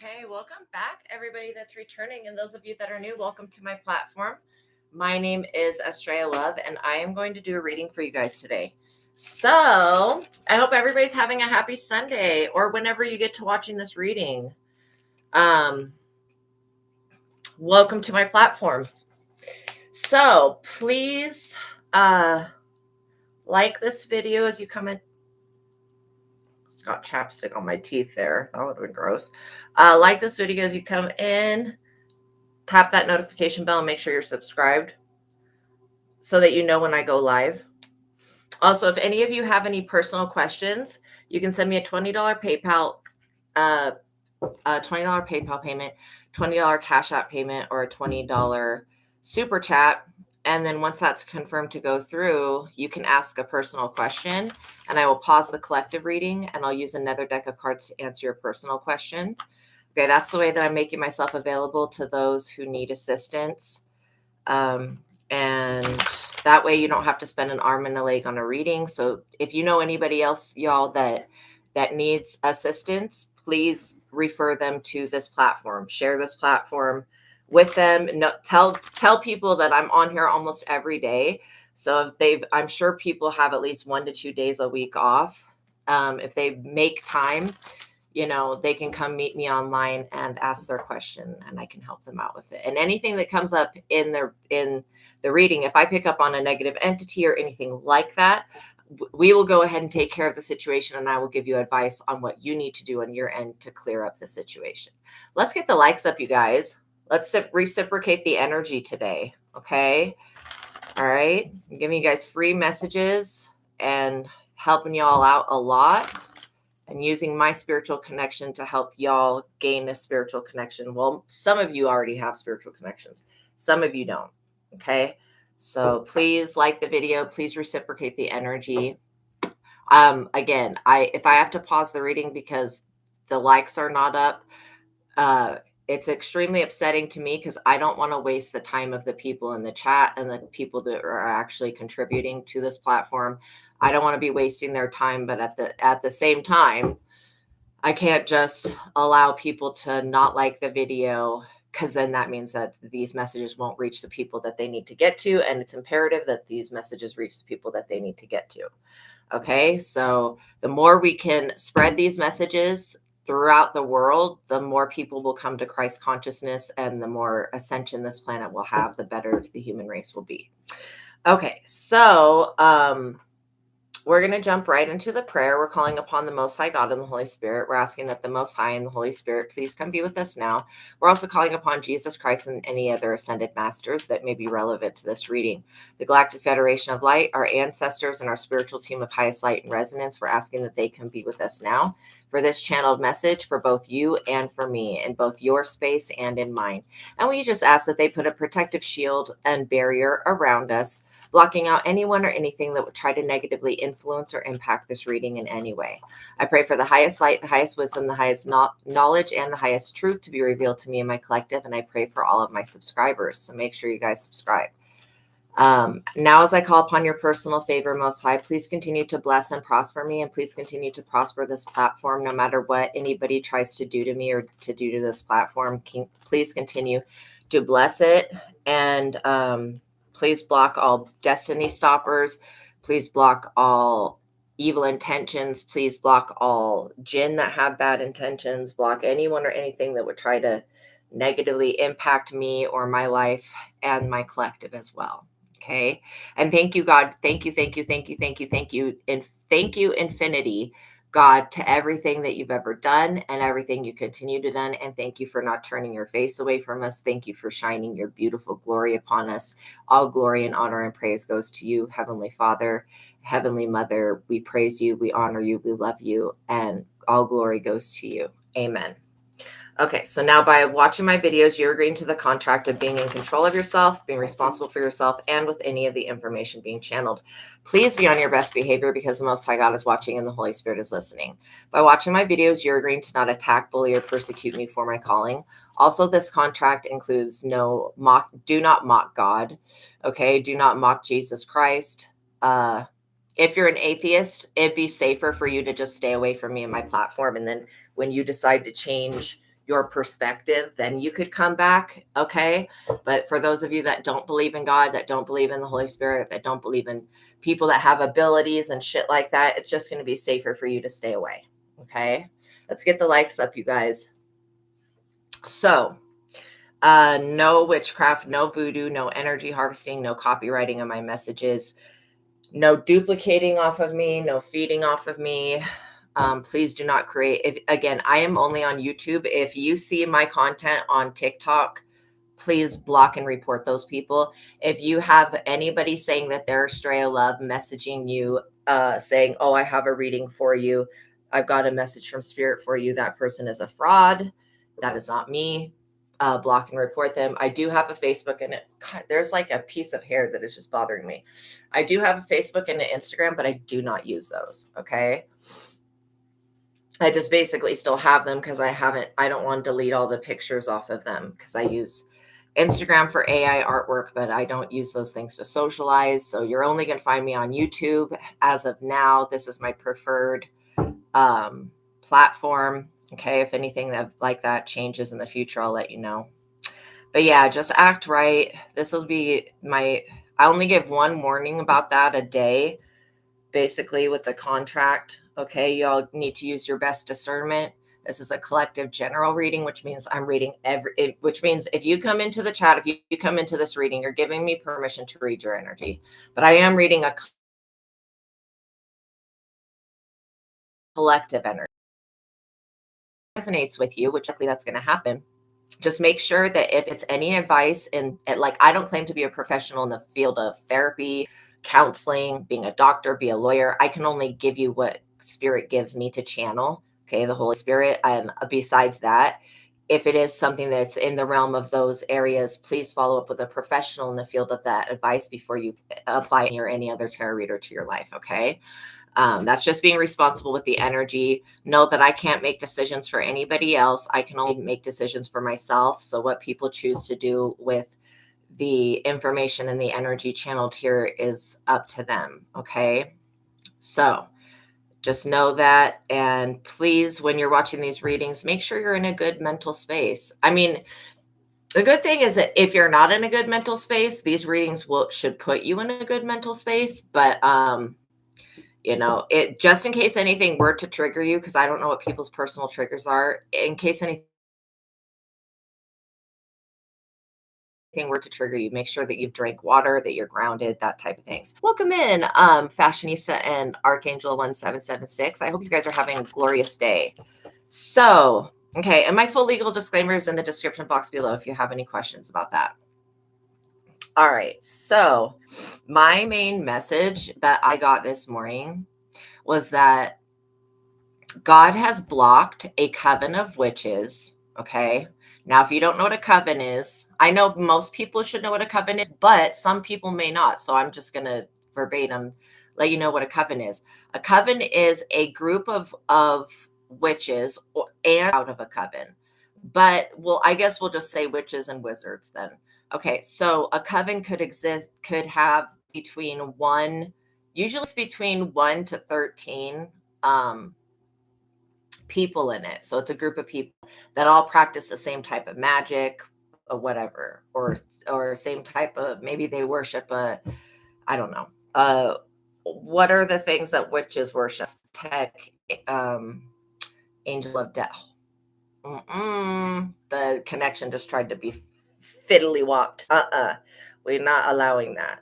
Okay, welcome back, everybody that's returning, and those of you that are new, welcome to my platform. My name is Astraea Love, and I am going to do a reading for you guys today. So I hope everybody's having a happy Sunday, or whenever you get to watching this reading. Welcome to my platform. So please like this video as you come in. It's got chapstick on my teeth there. That would have been gross. Like this video as you come in. Tap that notification bell and make sure you're subscribed so that you know when I go live. Also, if any of you have any personal questions, you can send me a $20 PayPal, $20 PayPal payment, $20 Cash App payment, or a $20 super chat. And then once that's confirmed to go through, you can ask a personal question, and I will pause the collective reading, and I'll use another deck of cards to answer your personal question. Okay, that's the way that I'm making myself available to those who need assistance. And that way you don't have to spend an arm and a leg on a reading. So if you know anybody else, y'all, that needs assistance, please refer them to this platform. Share this platform with them. No, tell people that I'm on here almost every day. So if I'm sure people have at least 1 to 2 days a week off. If they make time, they can come meet me online and ask their question, and I can help them out with it. And anything that comes up in the reading, if I pick up on a negative entity or anything like that, we will go ahead and take care of the situation, and I will give you advice on what you need to do on your end to clear up the situation. Let's get the likes up, you guys. Let's reciprocate the energy today. Okay. All right. I'm giving you guys free messages and helping y'all out a lot, and using my spiritual connection to help y'all gain a spiritual connection. Well, some of you already have spiritual connections. Some of you don't. Okay. So please like the video. Please reciprocate the energy. Again, if I have to pause the reading because the likes are not up, it's extremely upsetting to me because I don't want to waste the time of the people in the chat and the people that are actually contributing to this platform. I don't want to be wasting their time, but at the same time, I can't just allow people to not like the video, because then that means that these messages won't reach the people that they need to get to, and it's imperative that these messages reach the people that they need to get to. Okay, so the more we can spread these messages throughout the world, the more people will come to Christ consciousness, and the more ascension this planet will have, the better the human race will be. Okay, so we're going to jump right into the prayer. We're calling upon the Most High God and the Holy Spirit. We're asking that the Most High and the Holy Spirit please come be with us now. We're also calling upon Jesus Christ and any other ascended masters that may be relevant to this reading. The Galactic Federation of Light, our ancestors, and our spiritual team of highest light and resonance, we're asking that they can be with us now. for this channeled message for both you and for me, in both your space and in mine. And we just ask that they put a protective shield and barrier around us, blocking out anyone or anything that would try to negatively influence or impact this reading in any way. I pray for the highest light, the highest wisdom, the highest knowledge, and the highest truth to be revealed to me and my collective. And I pray for all of my subscribers. So make sure you guys subscribe. Now, as I call upon your personal favor, Most High, please continue to bless and prosper me, and please continue to prosper this platform, no matter what anybody tries to do to me or to do to this platform. Please continue to bless it, and please block all destiny stoppers. Please block all evil intentions. Please block all jinn that have bad intentions. Block anyone or anything that would try to negatively impact me or my life and my collective as well. Okay. And thank you, God. Thank you, thank you, thank you, thank you, thank you. And thank you, infinity, God, to everything that you've ever done and everything you continue to do. And thank you for not turning your face away from us. Thank you for shining your beautiful glory upon us. All glory and honor and praise goes to you, Heavenly Father, Heavenly Mother. We praise you. We honor you. We love you. And all glory goes to you. Amen. Okay, so now by watching my videos, you're agreeing to the contract of being in control of yourself, being responsible for yourself, and with any of the information being channeled. Please be on your best behavior because the Most High God is watching and the Holy Spirit is listening. By watching my videos, you're agreeing to not attack, bully, or persecute me for my calling. Also, this contract includes do not mock God. Okay, do not mock Jesus Christ. If you're an atheist, it'd be safer for you to just stay away from me and my platform. And then when you decide to change your perspective, then you could come back. Okay. But for those of you that don't believe in God, that don't believe in the Holy Spirit, that don't believe in people that have abilities and shit like that, it's just going to be safer for you to stay away. Okay. Let's get the likes up, you guys. So, no witchcraft, no voodoo, no energy harvesting, no copywriting of my messages, no duplicating off of me, no feeding off of me. Please do not create. Again, I am only on YouTube. If you see my content on TikTok, please block and report those people. If you have anybody saying that they're Astraea Love messaging you, saying, oh, I have a reading for you, I've got a message from Spirit for you, that person is a fraud. That is not me. Block and report them. I do have a Facebook, and there's like a piece of hair that is just bothering me. I do have a Facebook and an Instagram, but I do not use those. Okay. I just basically still have them because I don't want to delete all the pictures off of them because I use Instagram for AI artwork, but I don't use those things to socialize. So you're only going to find me on YouTube as of now. This is my preferred platform. Okay. If anything like that changes in the future, I'll let you know. But yeah, just act right. This will be I only give one warning about that a day, basically with the contract. Okay, y'all need to use your best discernment. This is a collective general reading, which means I'm reading which means if you come into the chat, if you come into this reading, you're giving me permission to read your energy. But I am reading a collective energy. Resonates with you, which likely that's going to happen. Just make sure that if it's any advice, and like, I don't claim to be a professional in the field of therapy, counseling, being a doctor, be a lawyer. I can only give you what Spirit gives me to channel. Okay. The Holy Spirit. And besides that, if it is something that's in the realm of those areas, please follow up with a professional in the field of that advice before you apply it or any other tarot reader to your life. Okay. That's just being responsible with the energy. Know that I can't make decisions for anybody else. I can only make decisions for myself. So what people choose to do with the information and the energy channeled here is up to them. Okay. So just know that. And please, when you're watching these readings, make sure you're in a good mental space. I mean, the good thing is that if you're not in a good mental space, these readings should put you in a good mental space. But, it just in case anything were to trigger you, because I don't know what people's personal triggers are, in case anything were to trigger you, make sure that you've drank water, that you're grounded, that type of things. Welcome in, Fashionista and Archangel 1776. I hope you guys are having a glorious day. So, okay, and my full legal disclaimer is in the description box below if you have any questions about that. All right, so my main message that I got this morning was that God has blocked a coven of witches. Okay. Now, if you don't know what a coven is, I know most people should know what a coven is, but some people may not. So I'm just going to verbatim let you know what a coven is. A coven is a group of witches and out of a coven. But I guess we'll just say witches and wizards then. Okay. So a coven could have between usually it's between 1 to 13 people in it. So it's a group of people that all practice the same type of magic or whatever, or same type of, maybe they worship I don't know. What are the things that witches worship? Tech, um, angel of death. The connection just tried to be fiddly wopped. We're not allowing that.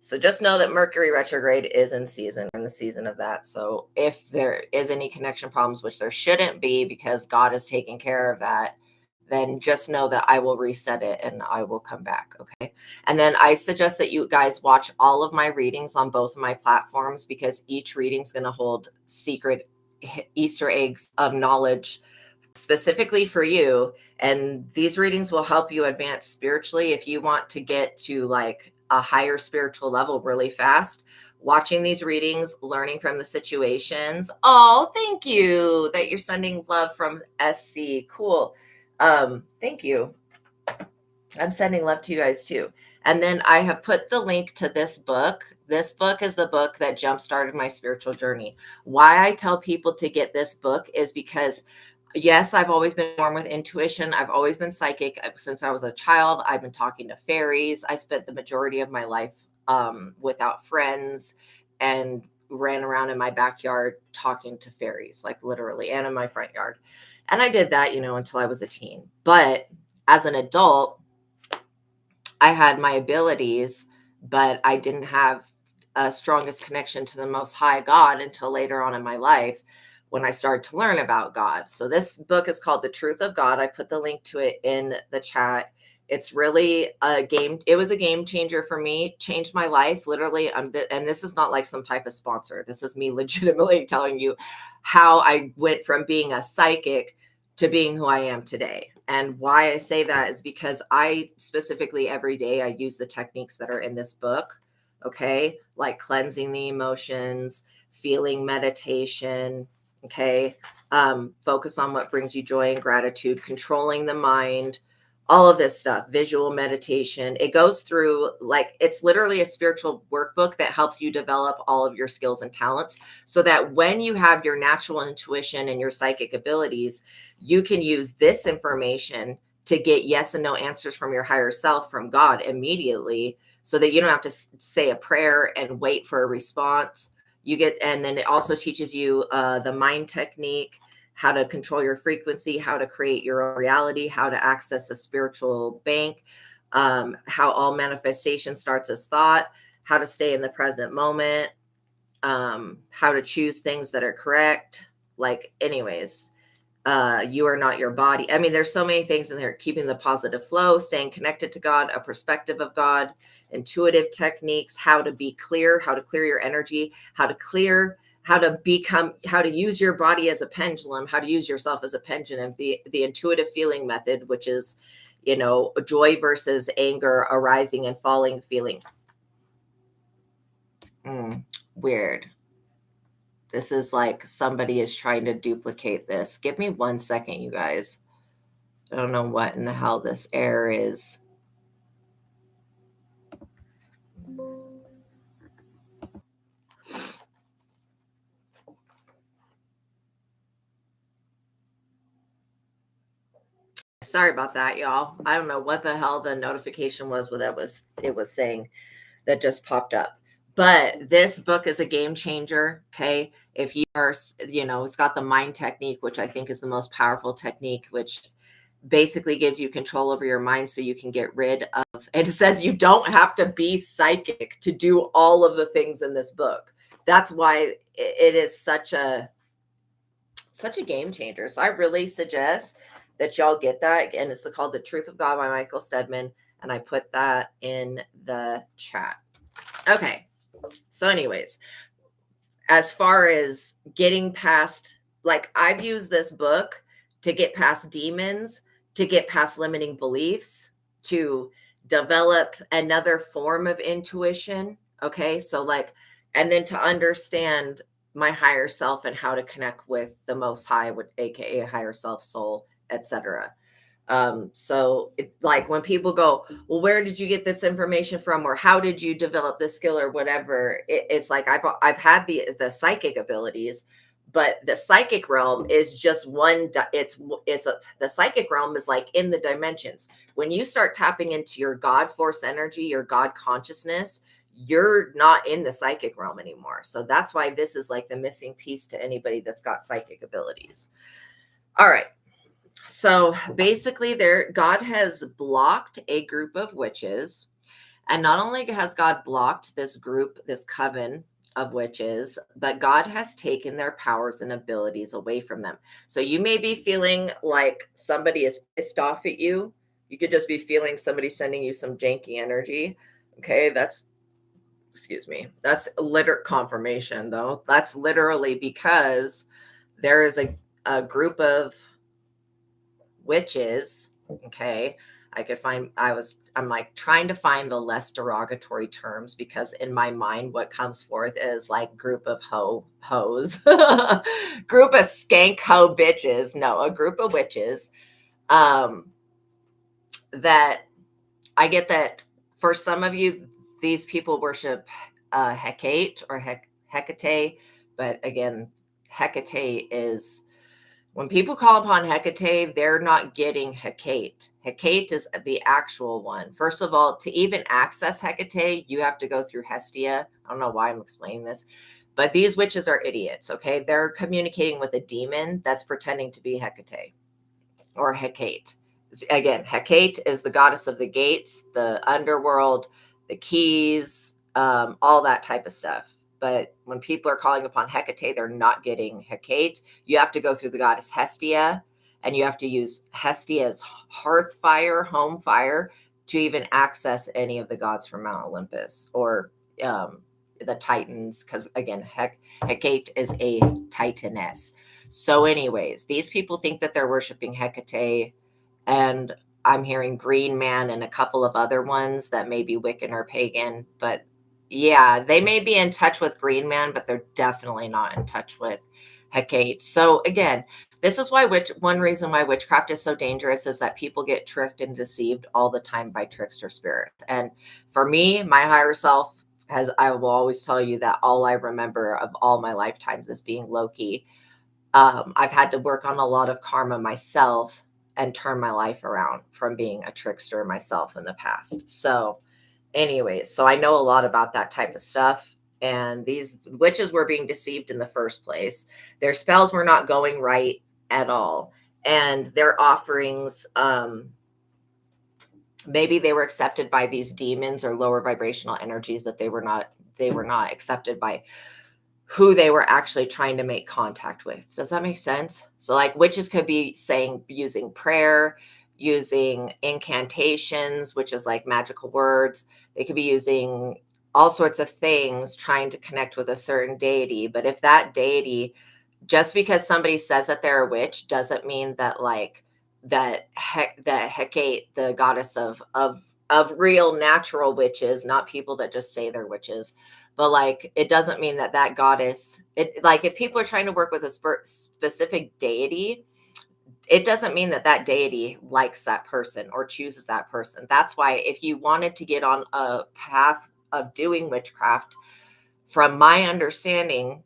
So just know that Mercury retrograde is in the season of that. So if there is any connection problems, which there shouldn't be because God is taking care of that, then just know that I will reset it and I will come back. Okay. And then I suggest that you guys watch all of my readings on both of my platforms, because each reading is going to hold secret Easter eggs of knowledge specifically for you. And these readings will help you advance spiritually. If you want to get to like a higher spiritual level really fast, watching these readings, learning from the situations. Oh, thank you that you're sending love from SC. Cool. Thank you. I'm sending love to you guys too. And then I have put the link to this book. This book is the book that jump-started my spiritual journey. Why I tell people to get this book is because, yes, I've always been born with intuition. I've always been psychic since I was a child. I've been talking to fairies. I spent the majority of my life without friends and ran around in my backyard talking to fairies, like literally, and in my front yard. And I did that, until I was a teen. But as an adult, I had my abilities, but I didn't have a strongest connection to the Most High God until later on in my life when I started to learn about God. So this book is called The Truth of God. I put the link to it in the chat. It's really it was a game changer for me, changed my life, literally. And this is not like some type of sponsor. This is me legitimately telling you how I went from being a psychic to being who I am today. And why I say that is because I specifically every day I use the techniques that are in this book. Okay. Like cleansing the emotions, feeling meditation. Okay. Focus on what brings you joy and gratitude, controlling the mind, all of this stuff, visual meditation. It goes through, like, it's literally a spiritual workbook that helps you develop all of your skills and talents so that when you have your natural intuition and your psychic abilities, you can use this information to get yes and no answers from your higher self, from God, immediately, so that you don't have to say a prayer and wait for a response. And then it also teaches you the mind technique, how to control your frequency, how to create your own reality, how to access a spiritual bank, how all manifestation starts as thought, how to stay in the present moment, how to choose things that are correct. Like, anyways, you are not your body. I mean, there's so many things in there. Keeping the positive flow, staying connected to God, a perspective of God, intuitive techniques, how to be clear, how to clear your energy, how to use your body as a pendulum, how to use yourself as a pendulum, the intuitive feeling method, which is, joy versus anger, arising and falling feeling. Weird. This is like somebody is trying to duplicate this. Give me 1 second, you guys. I don't know what in the hell this error is. Sorry about that, y'all. I don't know what the hell the notification was, it was saying that just popped up. But this book is a game changer. Okay. If you are, it's got the mind technique, which I think is the most powerful technique, which basically gives you control over your mind so you can get rid of, and it says you don't have to be psychic to do all of the things in this book. That's why it is such a game changer. So I really suggest that y'all get that. And it's called The Truth of God by Michael STEADMAN. And I put that in the chat. Okay. So anyways, as far as getting past like I've used this book to get past demons, to get past limiting beliefs, to develop another form of intuition. Okay. So, like, and then to understand my higher self and how to connect with the most high, aka higher self, soul, etc. So like when people go, well, where did you get this information from, or how did you develop this skill, or whatever? It's like I've had the psychic abilities, but the psychic realm is just one. The psychic realm is like in the dimensions. When you start tapping into your God force energy, your God consciousness, you're not in the psychic realm anymore. So that's why this is like the missing piece to anybody that's got psychic abilities. All right. So basically, God has blocked a group of witches. And not only has God blocked this group, this coven of witches, but God has taken their powers and abilities away from them. So you may be feeling like somebody is pissed off at you. You could just be feeling somebody sending you some janky energy. Okay, excuse me, that's literal confirmation, though. That's literally because there is a group of witches. Okay. I'm like trying to find the less derogatory terms, because in my mind, what comes forth is like group of hoes, group of skank hoe bitches. No, a group of witches. Um, that I get that for some of you, these people worship Hecate or Hecate. But again, Hecate is, when people call upon Hecate, they're not getting Hecate. Hecate is the actual one. First of all, to even access Hecate, you have to go through Hestia. I don't know why I'm explaining this, but these witches are idiots, okay? They're communicating with a demon that's pretending to be Hecate or Hecate. Again, Hecate is the goddess of the gates, the underworld, the keys, all that type of stuff. But when people are calling upon Hecate, they're not getting Hecate. You have to go through the goddess Hestia, and you have to use Hestia's hearth fire, home fire, to even access any of the gods from Mount Olympus or the Titans, because again, Hecate is a Titaness. So, anyways, these people think that they're worshiping Hecate, and I'm hearing Green Man and a couple of other ones that may be Wiccan or pagan. But yeah, they may be in touch with Green Man, but they're definitely not in touch with Hecate. So again, this is why one reason why witchcraft is so dangerous is that people get tricked and deceived all the time by trickster spirits. And for me, my higher self I will always tell you that all I remember of all my lifetimes is being Loki. I've had to work on a lot of karma myself and turn my life around from being a trickster myself in the past. So, anyways, so I know a lot about that type of stuff. And these witches were being deceived in the first place. Their spells were not going right at all. And their offerings, maybe they were accepted by these demons or lower vibrational energies, but they were not accepted by who they were actually trying to make contact with. Does that make sense? So like witches could be using prayer, using incantations, which is like magical words. They could be using all sorts of things trying to connect with a certain deity. But if that deity, just because somebody says that they're a witch, doesn't mean that like that Hecate, the goddess of real natural witches, not people that just say they're witches, but like it doesn't mean that goddess, it like if people are trying to work with a specific deity, it doesn't mean that deity likes that person or chooses that person. That's why if you wanted to get on a path of doing witchcraft, from my understanding,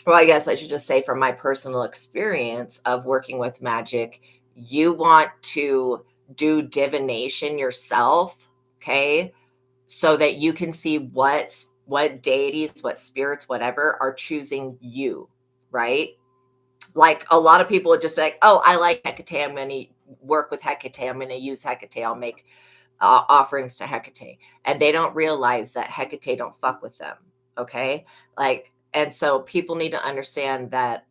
well, I guess I should just say from my personal experience of working with magic, you want to do divination yourself, okay? So that you can see what deities, what spirits, whatever are choosing you, right? Like a lot of people would just be like, oh, I like Hecate, I'm going to work with Hecate, I'm going to use Hecate, I'll make offerings to Hecate. And they don't realize that Hecate don't fuck with them, okay? Like, and so people need to understand that,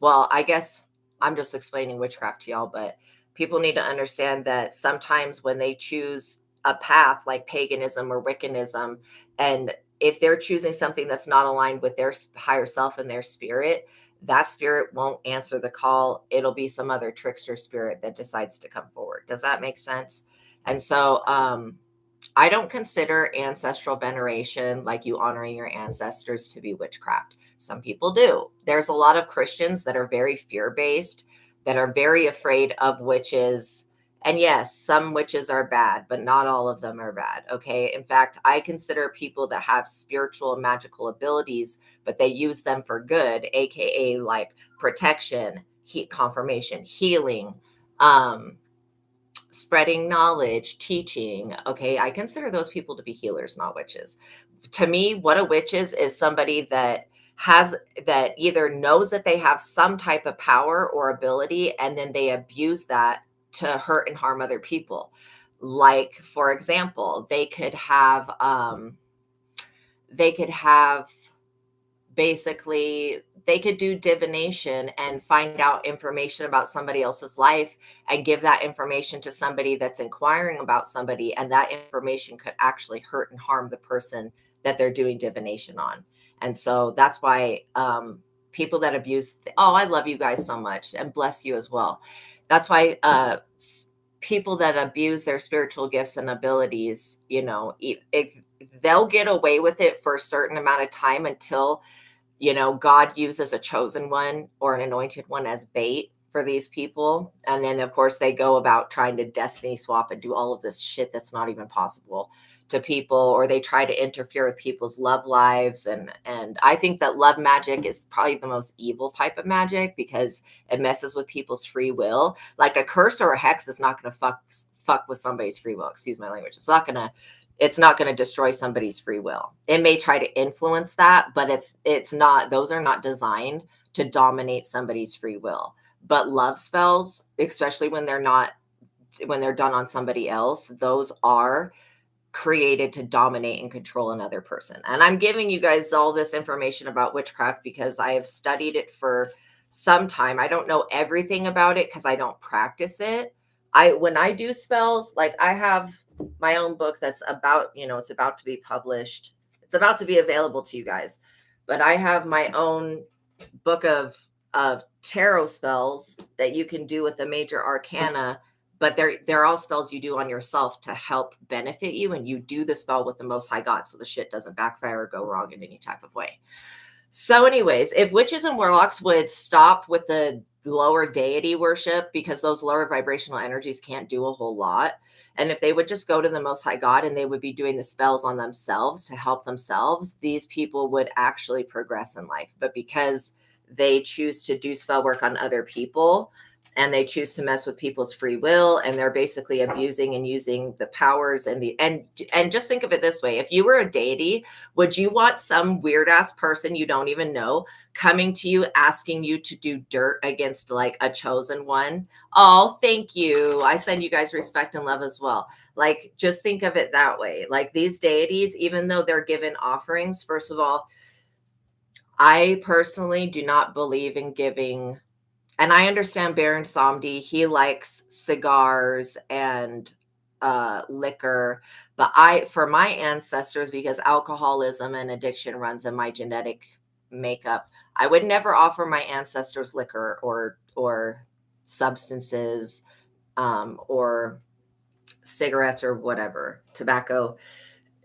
well, I guess I'm just explaining witchcraft to y'all, but people need to understand that sometimes when they choose a path like paganism or Wiccanism, and if they're choosing something that's not aligned with their higher self and their spirit, that spirit won't answer the call. It'll be some other trickster spirit that decides to come forward. Does that make sense? And so I don't consider ancestral veneration, like you honoring your ancestors, to be witchcraft. Some people do. There's a lot of Christians that are very fear-based, that are very afraid of witches. And yes, some witches are bad, but not all of them are bad. Okay. In fact, I consider people that have spiritual and magical abilities, but they use them for good, AKA like protection, confirmation, healing, spreading knowledge, teaching. Okay. I consider those people to be healers, not witches. To me, what a witch is somebody that either knows that they have some type of power or ability, and then they abuse that to hurt and harm other people. Like, for example, they could have basically, they could do divination and find out information about somebody else's life and give that information to somebody that's inquiring about somebody, and that information could actually hurt and harm the person that they're doing divination on. And so that's why people that abuse, I love you guys so much, and bless you as well. That's why people that abuse their spiritual gifts and abilities, if they'll get away with it for a certain amount of time until God uses a chosen one or an anointed one as bait for these people. And then, of course, they go about trying to destiny swap and do all of this shit that's not even possible to people, or they try to interfere with people's love lives. And I think that love magic is probably the most evil type of magic, because it messes with people's free will. Like a curse or a hex is not going to fuck with somebody's free will. Excuse my language. It's not going to destroy somebody's free will. It may try to influence that, but it's not, those are not designed to dominate somebody's free will. But love spells, especially when they're done on somebody else, those are created to dominate and control another person. And I'm giving you guys all this information about witchcraft because I have studied it for some time. I don't know everything about it because I don't practice it. When I do spells, like I have my own book that's about, it's about to be published. It's about to be available to you guys. But I have my own book of tarot spells that you can do with the major arcana, but they're all spells you do on yourself to help benefit you, and you do the spell with the Most High God so the shit doesn't backfire or go wrong in any type of way. So anyways, if witches and warlocks would stop with the lower deity worship, because those lower vibrational energies can't do a whole lot, and if they would just go to the Most High God and they would be doing the spells on themselves to help themselves, these people would actually progress in life. But because they choose to do spell work on other people, and they choose to mess with people's free will, and they're basically abusing and using the powers and just think of it this way. If you were a deity, would you want some weird ass person you don't even know coming to you asking you to do dirt against like a chosen one? Oh, thank you. I send you guys respect and love as well. Like, just think of it that way. Like, these deities, even though they're given offerings, first of all, I personally do not believe in giving. And I understand Baron Samedi, he likes cigars and liquor, but for my ancestors, because alcoholism and addiction runs in my genetic makeup, I would never offer my ancestors liquor or substances, or cigarettes or whatever, tobacco.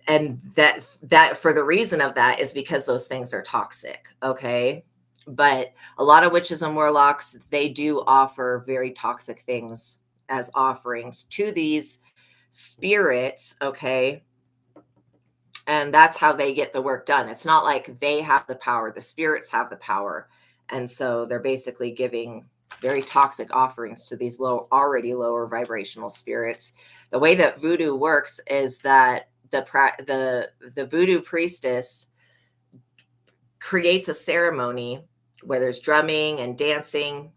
And that for the reason of that is because those things are toxic. Okay. But a lot of witches and warlocks, they do offer very toxic things as offerings to these spirits. Okay. And that's how they get the work done. It's not like they have the power, the spirits have the power. And so they're basically giving very toxic offerings to these already lower vibrational spirits. The way that voodoo works is that the voodoo priestess creates a ceremony where there's drumming and dancing,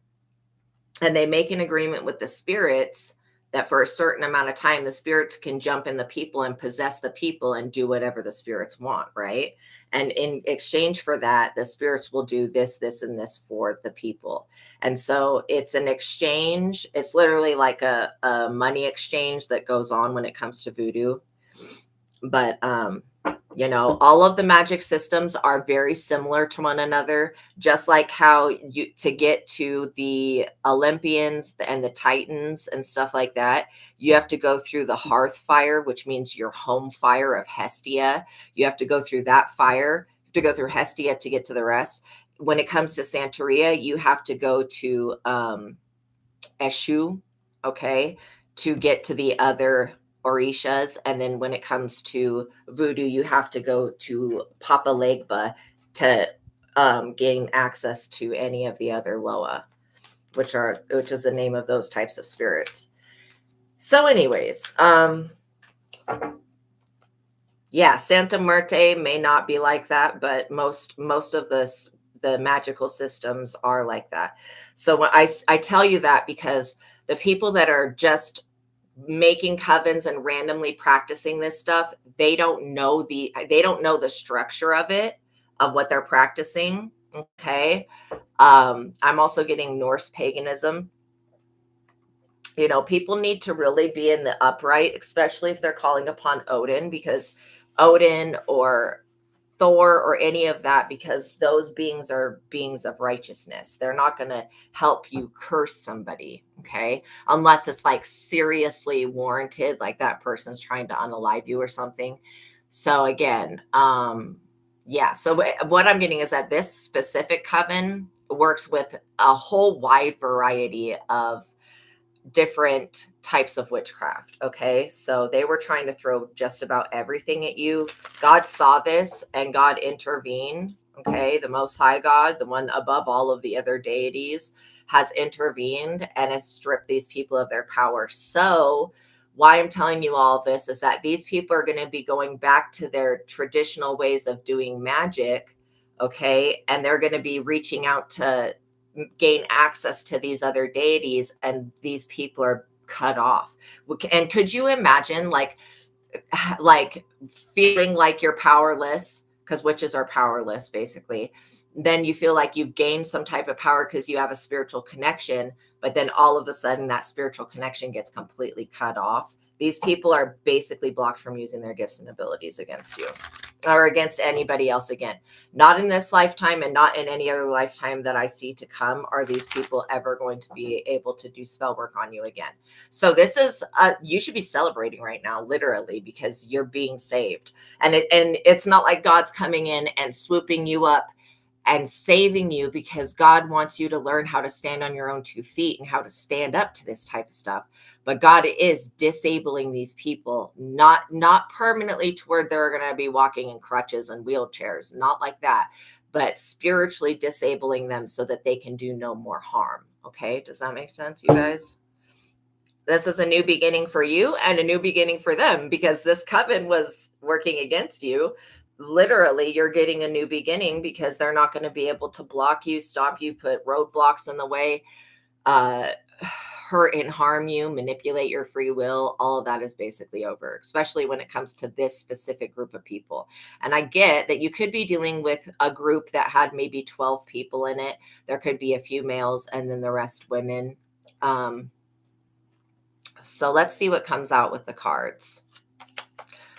and they make an agreement with the spirits that for a certain amount of time, the spirits can jump in the people and possess the people and do whatever the spirits want, right? And in exchange for that, the spirits will do this, this, and this for the people. And so it's an exchange. It's literally like a money exchange that goes on when it comes to voodoo. But You know, all of the magic systems are very similar to one another, just like how you to get to the Olympians and the Titans and stuff like that, you have to go through the hearth fire, which means your home fire of Hestia. You have to go through that fire, you have to go through Hestia to get to the rest. When it comes to Santeria, you have to go to Eshu, okay, to get to the other Orishas. And then when it comes to voodoo, you have to go to Papa Legba to gain access to any of the other Loa, which is the name of those types of spirits. So anyways, yeah, Santa Muerte may not be like that, but most of the magical systems are like that. So when I tell you that, because the people that are just making covens and randomly practicing this stuff, they don't know the structure of it, of what they're practicing. Okay. I'm also getting Norse paganism. You know, people need to really be in the upright, especially if they're calling upon Odin, because Odin or Thor or any of that, because those beings are beings of righteousness. They're not going to help you curse somebody, okay? Unless it's like seriously warranted, like that person's trying to unalive you or something. So again, yeah. So what I'm getting is that this specific coven works with a whole wide variety of different types of witchcraft. Okay. So they were trying to throw just about everything at you. God saw this and God intervened. Okay. The Most High God, the one above all of the other deities, has intervened and has stripped these people of their power. So, why I'm telling you all this is that these people are going to be going back to their traditional ways of doing magic. Okay. And they're going to be reaching out to gain access to these other deities, and these people are cut off. And could you imagine like feeling like you're powerless, because witches are powerless basically, then you feel like you've gained some type of power because you have a spiritual connection, but then all of a sudden that spiritual connection gets completely cut off. These people are basically blocked from using their gifts and abilities against you or against anybody else again. Not in this lifetime, and not in any other lifetime that I see to come are these people ever going to be able to do spell work on you again. So this is you should be celebrating right now, literally, because you're being saved. And it's not like God's coming in and swooping you up and saving you, because God wants you to learn how to stand on your own 2 feet and how to stand up to this type of stuff. But God is disabling these people, not permanently to where they're going to be walking in crutches and wheelchairs, not like that, but spiritually disabling them so that they can do no more harm. Okay, does that make sense, you guys? This is a new beginning for you and a new beginning for them, because this coven was working against you. Literally, you're getting a new beginning because they're not going to be able to block you, stop you, put roadblocks in the way, hurt and harm you, manipulate your free will. All of that is basically over, especially when it comes to this specific group of people. And I get that you could be dealing with a group that had maybe 12 people in it. There could be a few males and then the rest women. So let's see what comes out with the cards.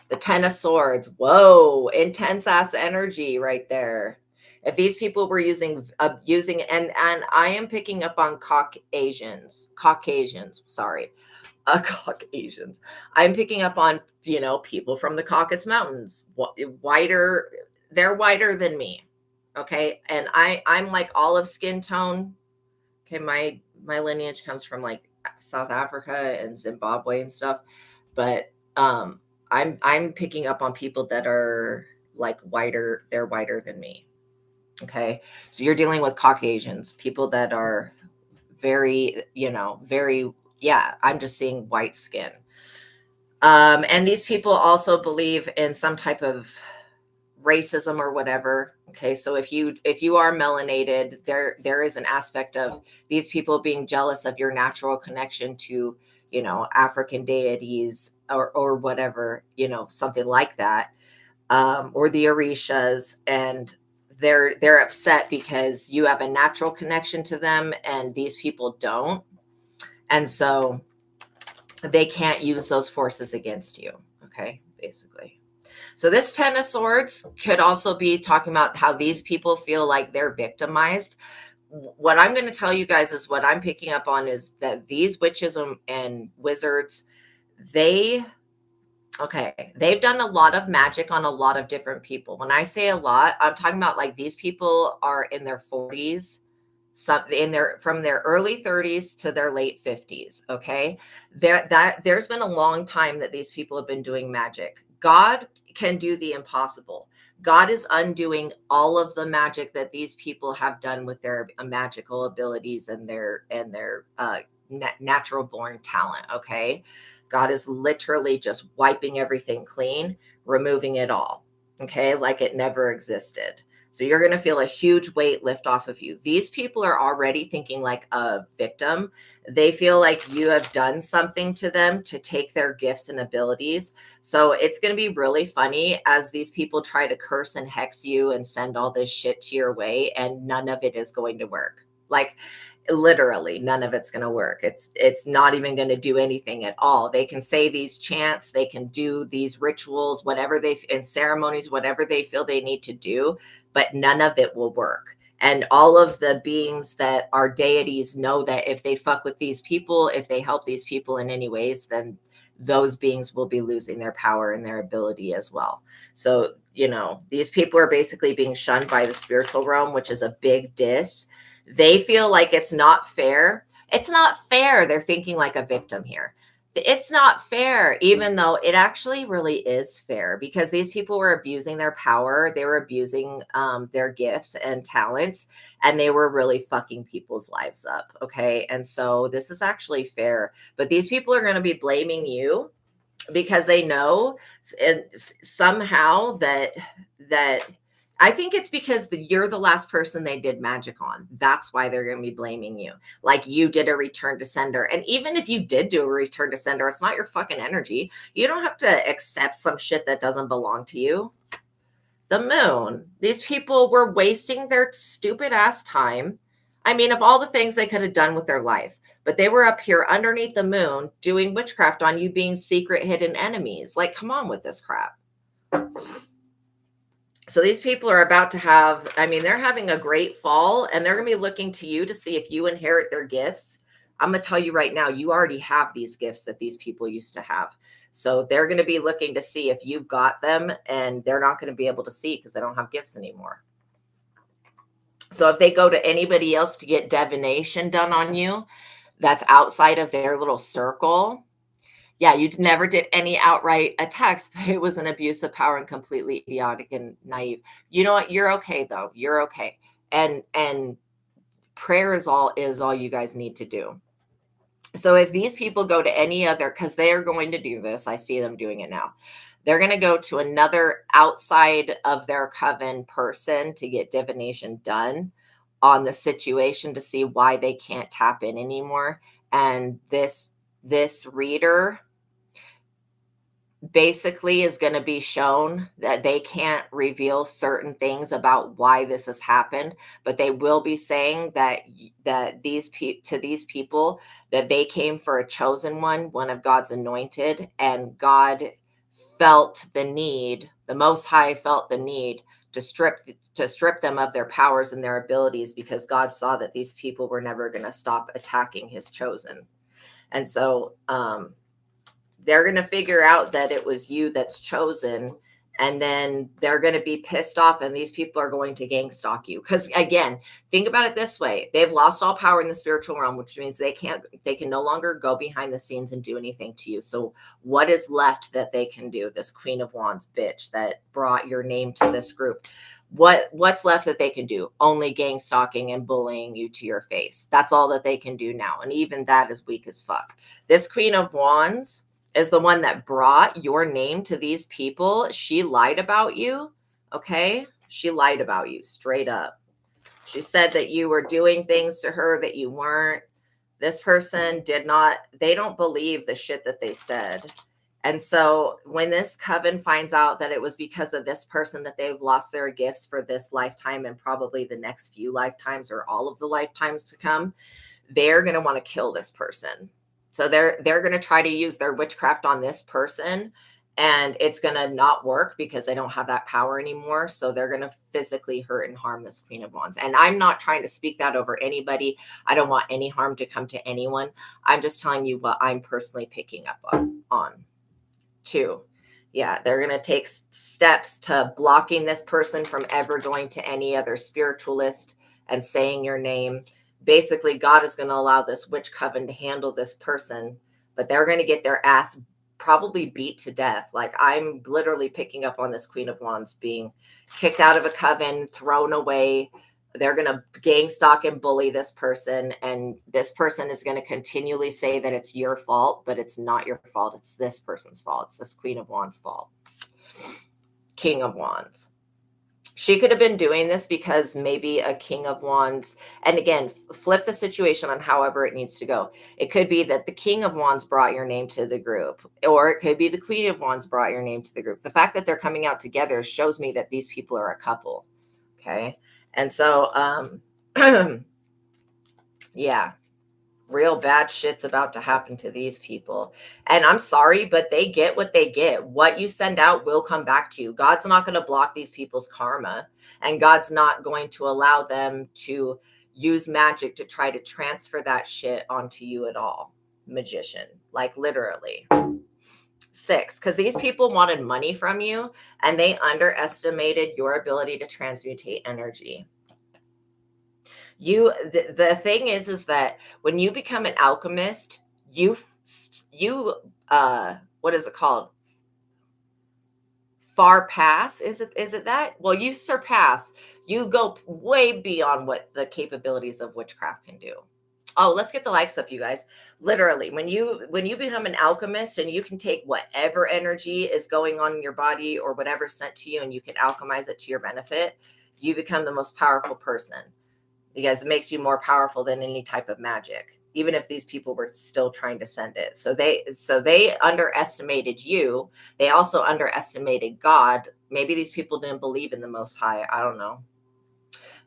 The 10 of Swords. Whoa, intense ass energy right there. If these people were using and I am picking up on Caucasians, sorry. Caucasians. I'm picking up on, people from the Caucasus Mountains. Whiter, they're whiter than me. Okay? And I'm like olive skin tone. Okay, my lineage comes from like South Africa and Zimbabwe and stuff, but I'm picking up on people that are like whiter. They're whiter than me. Okay, so you're dealing with Caucasians, people that are very, yeah. I'm just seeing white skin. And these people also believe in some type of racism or whatever. Okay, so if you are melanated, there is an aspect of these people being jealous of your natural connection to, African deities or whatever, something like that, or the Orishas, and they're upset because you have a natural connection to them and these people don't, and so they can't use those forces against you. Okay, basically. So this 10 of Swords could also be talking about how these people feel like they're victimized. What I'm going to tell you guys is what I'm picking up on is that these witches and wizards, they've done a lot of magic on a lot of different people. When I say a lot, I'm talking about like these people are in their 40s, some in their from their early 30s to their late 50s. Okay. There's been a long time that these people have been doing magic. God can do the impossible. God is undoing all of the magic that these people have done with their magical abilities and their natural born talent. Okay. God is literally just wiping everything clean, removing it all. Okay. Like it never existed. So you're going to feel a huge weight lift off of you. These people are already thinking like a victim. They feel like you have done something to them to take their gifts and abilities. So it's going to be really funny as these people try to curse and hex you and send all this shit to your way, and none of it is going to work. Like literally none of it's going to work. It's not even going to do anything at all. They can say these chants, they can do these rituals, whatever they and ceremonies, whatever they feel they need to do, but none of it will work. And all of the beings that are deities know that if they fuck with these people, if they help these people in any ways, then those beings will be losing their power and their ability as well. So, these people are basically being shunned by the spiritual realm, which is a big diss. They feel like it's not fair. It's not fair. They're thinking like a victim here. It's not fair, even though it actually really is fair, because these people were abusing their power. They were abusing their gifts and talents, and they were really fucking people's lives up. Okay. And so this is actually fair, but these people are going to be blaming you because they know and somehow that I think it's because you're the last person they did magic on. That's why they're going to be blaming you. Like you did a return to sender. And even if you did do a return to sender, it's not your fucking energy. You don't have to accept some shit that doesn't belong to you. The moon. These people were wasting their stupid ass time. I mean, of all the things they could have done with their life, but they were up here underneath the moon doing witchcraft on you, being secret hidden enemies. Like, come on with this crap. So these people are about to have, they're having a great fall, and they're going to be looking to you to see if you inherit their gifts. I'm going to tell you right now, you already have these gifts that these people used to have. So they're going to be looking to see if you've got them, and they're not going to be able to see because they don't have gifts anymore. So if they go to anybody else to get divination done on you, that's outside of their little circle. Yeah, you never did any outright attacks, but it was an abuse of power and completely idiotic and naive. You know what? You're okay though. You're okay. And prayer is all you guys need to do. So if these people go to any other, because they are going to do this, I see them doing it now. They're going to go to another outside of their coven person to get divination done on the situation to see why they can't tap in anymore. And this reader basically is going to be shown that they can't reveal certain things about why this has happened, but they will be saying that these people that they came for a chosen one of God's anointed, and God felt the need, the Most High felt the need to strip them of their powers and their abilities, because God saw that these people were never going to stop attacking his chosen. And so they're going to figure out that it was you that's chosen, and then they're going to be pissed off, and these people are going to gang stalk you. Because again, think about it this way. They've lost all power in the spiritual realm, which means they can no longer go behind the scenes and do anything to you. So what is left that they can do? This Queen of Wands bitch that brought your name to this group. What's left that they can do? Only gang stalking and bullying you to your face. That's all that they can do now. And even that is weak as fuck. This Queen of Wands is the one that brought your name to these people. She lied about you. Okay. She lied about you straight up. She said that you were doing things to her that you weren't. This person they don't believe the shit that they said. And so when this coven finds out that it was because of this person that they've lost their gifts for this lifetime and probably the next few lifetimes or all of the lifetimes to come, they're going to want to kill this person. So they're going to try to use their witchcraft on this person and it's going to not work because they don't have that power anymore. So they're going to physically hurt and harm this Queen of Wands. And I'm not trying to speak that over anybody. I don't want any harm to come to anyone. I'm just telling you what I'm personally picking up on. 2. Yeah, they're going to take steps to blocking this person from ever going to any other spiritualist and saying your name. Basically, God is going to allow this witch coven to handle this person, but they're going to get their ass probably beat to death. Like, I'm literally picking up on this Queen of Wands being kicked out of a coven, thrown away. They're going to gang stalk and bully this person, and this person is going to continually say that it's your fault, but it's not your fault. It's this person's fault. It's this Queen of Wands' fault. King of Wands. She could have been doing this because maybe a King of Wands, and again, flip the situation on however it needs to go. It could be that the King of Wands brought your name to the group, or it could be the Queen of Wands brought your name to the group. The fact that they're coming out together shows me that these people are a couple. Okay. And so, yeah, real bad shit's about to happen to these people. And I'm sorry, but they get what they get. What you send out will come back to you. God's not going to block these people's karma, and God's not going to allow them to use magic to try to transfer that shit onto you at all. Magician, like literally. 6, because these people wanted money from you and they underestimated your ability to transmutate energy. The thing is that when you become an alchemist, you what is it called? Far pass, is it that? Well, you surpass, you go way beyond what the capabilities of witchcraft can do. Oh, let's get the likes up, you guys. Literally, when you become an alchemist and you can take whatever energy is going on in your body or whatever's sent to you and you can alchemize it to your benefit, you become the most powerful person, because it makes you more powerful than any type of magic, even if these people were still trying to send it. So they underestimated you. They also underestimated God. Maybe these people didn't believe in the Most High. I don't know.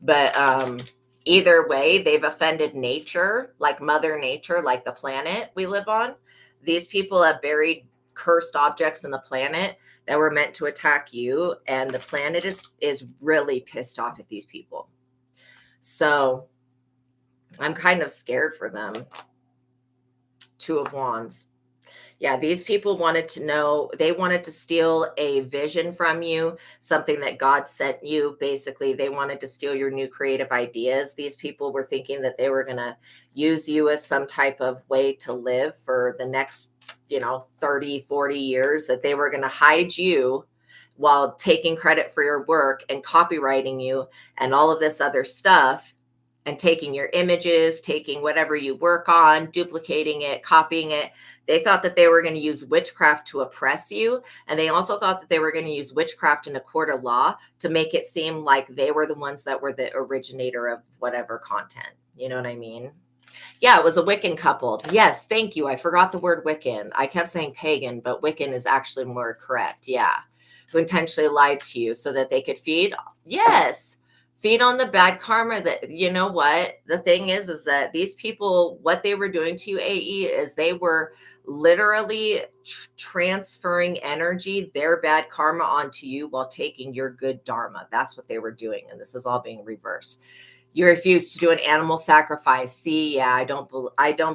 But either way, they've offended nature, like Mother Nature, like the planet we live on. These people have buried cursed objects in the planet that were meant to attack you, and the planet is really pissed off at these people. So I'm kind of scared for them. 2 of Wands. Yeah, these people wanted to know, they wanted to steal a vision from you, something that God sent you. Basically, they wanted to steal your new creative ideas. These people were thinking that they were going to use you as some type of way to live for the next, 30, 40 years, that they were going to hide you while taking credit for your work and copywriting you and all of this other stuff, and taking your images, taking whatever you work on, duplicating it, copying it. They thought that they were going to use witchcraft to oppress you. And they also thought that they were going to use witchcraft in a court of law to make it seem like they were the ones that were the originator of whatever content. You know what I mean? Yeah, it was a Wiccan couple. Yes, thank you. I forgot the word Wiccan. I kept saying pagan, but Wiccan is actually more correct. Yeah. Who intentionally lied to you so that they could feed. Yes. Feed on the bad karma. That, you know what? The thing is that these people, what they were doing to you, AE, is they were literally transferring energy, their bad karma, onto you while taking your good dharma. That's what they were doing. And this is all being reversed. You refuse to do an animal sacrifice. See, yeah, I don't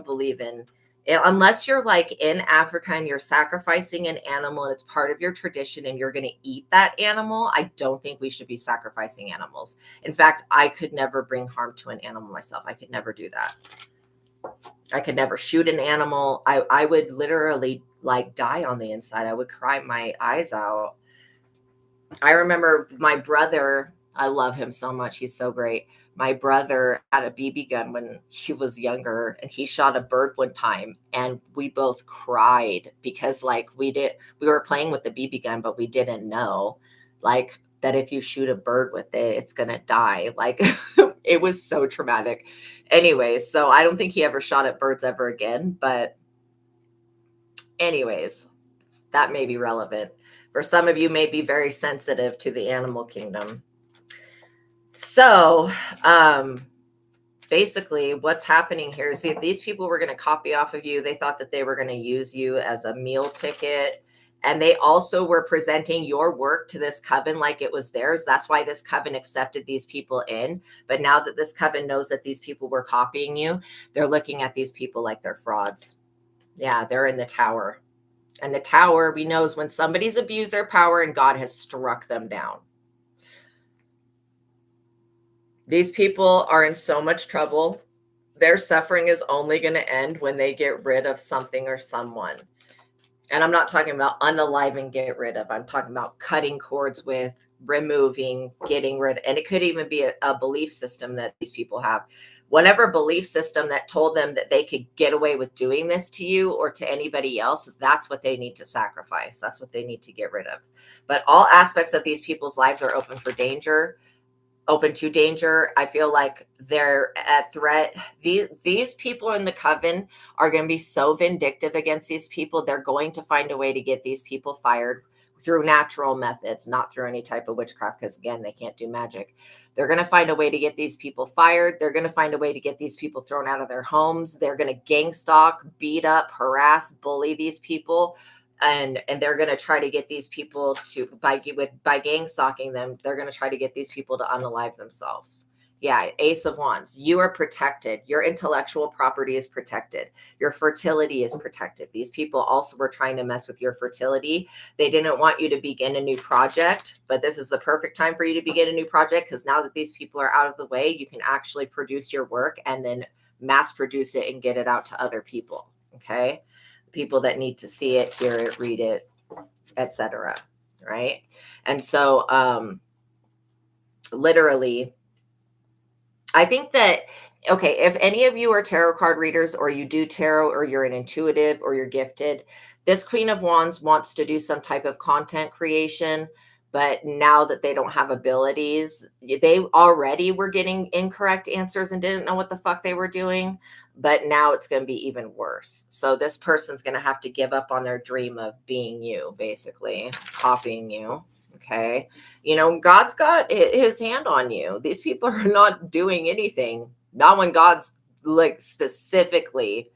believe in it, unless you're like in Africa and you're sacrificing an animal and it's part of your tradition and you're going to eat that animal. I don't think we should be sacrificing animals. In fact, I could never bring harm to an animal myself. I could never do that. I could never shoot an animal. I would literally like die on the inside. I would cry my eyes out. I remember my brother, I love him so much. He's so great. My brother had a BB gun when he was younger, and he shot a bird one time, and we both cried because we were playing with the BB gun, but we didn't know that if you shoot a bird with it, it's going to die. It was so traumatic. Anyways, so I don't think he ever shot at birds ever again, but anyways, that may be relevant. For some of you may be very sensitive to the animal kingdom. So basically what's happening here is these people were going to copy off of you. They thought that they were going to use you as a meal ticket And they also were presenting your work to this coven like it was theirs. That's why this coven accepted these people in. But now that this coven knows that these people were copying you, they're looking at these people like they're frauds. Yeah, they're in the tower. And the tower, we know, is when somebody's abused their power and God has struck them down. These people are in so much trouble. Their suffering is only going to end when they get rid of something or someone. And I'm not talking about unalive and get rid of. I'm talking about cutting cords with, removing, getting rid of. And it could even be a belief system that these people have. Whatever belief system that told them that they could get away with doing this to you or to anybody else, that's what they need to sacrifice. That's what they need to get rid of. But all aspects of these people's lives are open for danger. Open to danger. I feel like they're at threat. These people in the coven are going to be so vindictive against these people. They're going to find a way to get these people fired through natural methods, not through any type of witchcraft, because again, they can't do magic. They're going to find a way to get these people fired. They're going to find a way to get these people thrown out of their homes. They're going to gang stalk, beat up, harass, bully these people. And they're going to try to get these people to, by gang stalking them, they're going to try to get these people to unalive themselves. Yeah, Ace of Wands. You are protected. Your intellectual property is protected. Your fertility is protected. These people also were trying to mess with your fertility. They didn't want you to begin a new project, but this is the perfect time for you to begin a new project, because now that these people are out of the way, you can actually produce your work and then mass produce it and get it out to other people. Okay. People that need to see it, hear it, read it, etc. Right? And so literally, I think that, okay, if any of you are tarot card readers, or you do tarot, or you're an intuitive, or you're gifted, this Queen of Wands wants to do some type of content creation. But now that they don't have abilities, they already were getting incorrect answers and didn't know what the fuck they were doing. But now it's going to be even worse. So this person's going to have to give up on their dream of being you, basically copying you. Okay. You know, God's got his hand on you. These people are not doing anything. Not when God's like specifically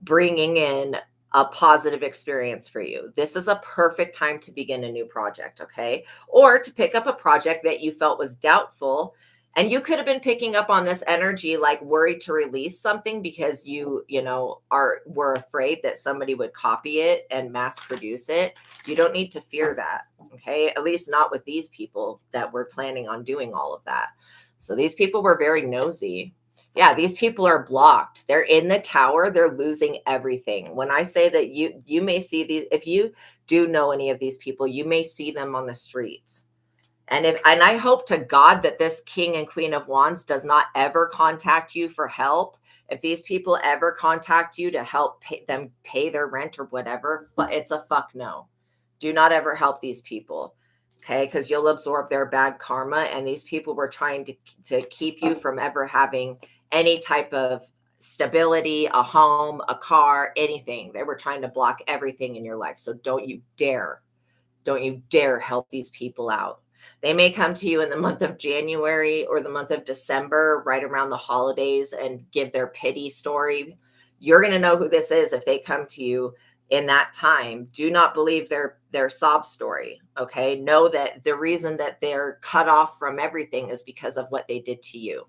bringing in a positive experience for you. This is a perfect time to begin a new project, okay? Or to pick up a project that you felt was doubtful. And you could have been picking up on this energy, like worried to release something because you know, were afraid that somebody would copy it and mass produce it. You don't need to fear that, okay? At least not with these people that were planning on doing all of that. So these people were very nosy. Yeah, these people are blocked. They're in the tower. They're losing everything. When I say that you may see these, if you do know any of these people, you may see them on the streets. And I hope to God that this King and Queen of Wands does not ever contact you for help. If these people ever contact you to help them pay their rent or whatever, it's a fuck no. Do not ever help these people. Okay, because you'll absorb their bad karma. And these people were trying to keep you from ever having any type of stability, a home, a car, anything. They were trying to block everything in your life. So don't you dare help these people out. They may come to you in the month of January or the month of December, right around the holidays, and give their pity story. You're going to know who this is if they come to you in that time. Do not believe their sob story. Okay. Know that the reason that they're cut off from everything is because of what they did to you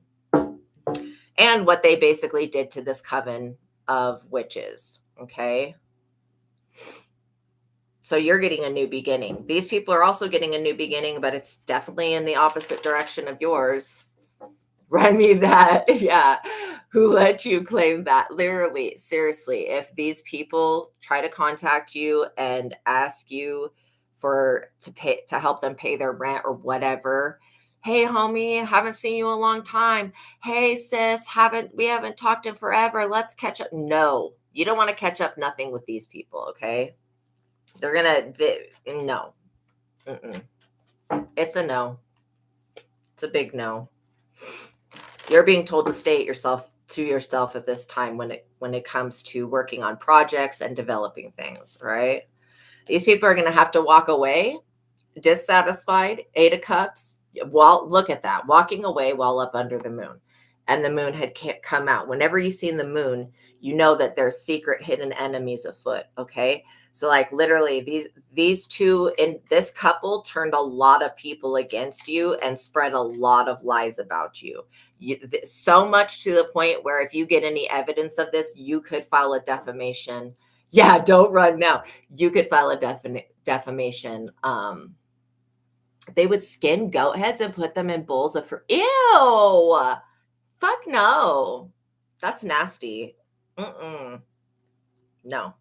and what they basically did to this coven of witches. Okay. So you're getting a new beginning. These people are also getting a new beginning, but it's definitely in the opposite direction of yours. Run me that. Yeah. Who let you claim that? Literally, seriously, if these people try to contact you and ask you to help them pay their rent or whatever. Hey, homie, haven't seen you in a long time. Hey, sis, we haven't talked in forever. Let's catch up. No, you don't want to catch up nothing with these people. Okay. No. Mm-mm. It's a no. It's a big no. You're being told to stay to yourself at this time when it comes to working on projects and developing things, right? These people are going to have to walk away, dissatisfied, 8 of Cups. Well, look at that, walking away while up under the moon. and the moon had come out. Whenever you've seen the moon, you know that there's secret hidden enemies afoot. Okay. So like literally these two in this couple turned a lot of people against you and spread a lot of lies about you. So much to the point where if you get any evidence of this, you could file a defamation. Yeah, don't run now. You could file a defamation. They would skin goat heads and put them in bowls of fruit. Ew! Fuck no. That's nasty. Mm-mm. No.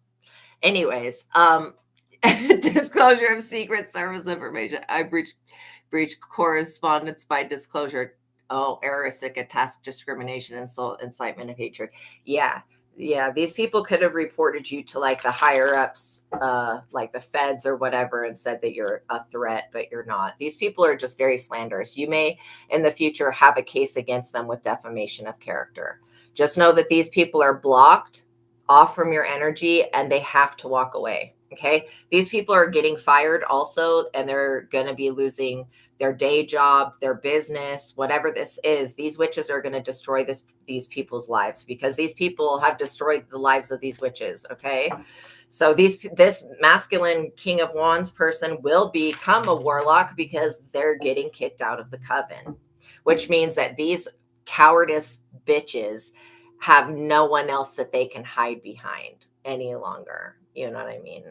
Anyways, disclosure of secret service information. I breached correspondence by disclosure. Oh, error, task, discrimination, insult, incitement of hatred. Yeah. These people could have reported you to like the higher ups, like the feds or whatever, and said that you're a threat, but you're not. These people are just very slanderous. You may in the future have a case against them with defamation of character. Just know that these people are blocked off from your energy and they have to walk away. Okay. These people are getting fired also, and they're going to be losing their day job, their business, whatever this is. These witches are going to destroy these people's lives because these people have destroyed the lives of these witches. Okay. So this masculine King of Wands person will become a warlock because they're getting kicked out of the coven, which means that these cowardice bitches have no one else that they can hide behind any longer. You know what I mean?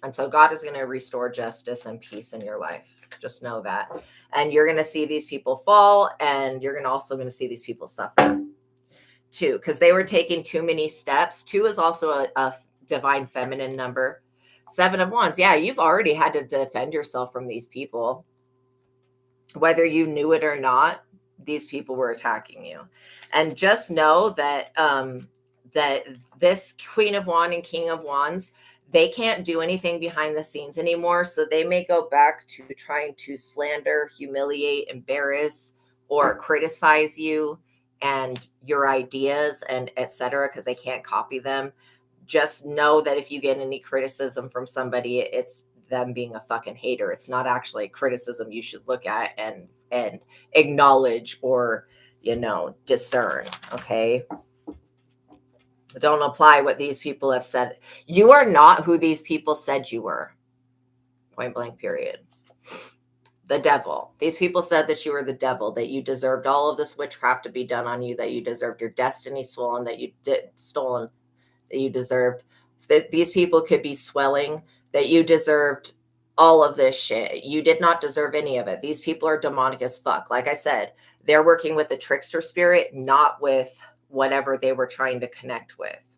And so God is going to restore justice and peace in your life. Just know that. And you're going to see these people fall, and you're also going to see these people suffer too, because they were taking too many steps. 2 is also a divine feminine number. 7 of Wands. Yeah, you've already had to defend yourself from these people. Whether you knew it or not, these people were attacking you. And just know that that this Queen of Wands and King of Wands, they can't do anything behind the scenes anymore. So they may go back to trying to slander, humiliate, embarrass, or criticize you and your ideas and etc. because they can't copy them. Just know that if you get any criticism from somebody, it's them being a fucking hater. It's not actually criticism you should look at and acknowledge or, discern. Okay. Don't apply what these people have said. You are not who these people said you were. Point blank, period. The devil. These people said that you were the devil, that you deserved all of this witchcraft to be done on you, that you deserved your destiny stolen, that you deserved. So these people could be swelling, that you deserved all of this shit. You did not deserve any of it. These people are demonic as fuck. Like I said, they're working with the trickster spirit, not with whatever they were trying to connect with.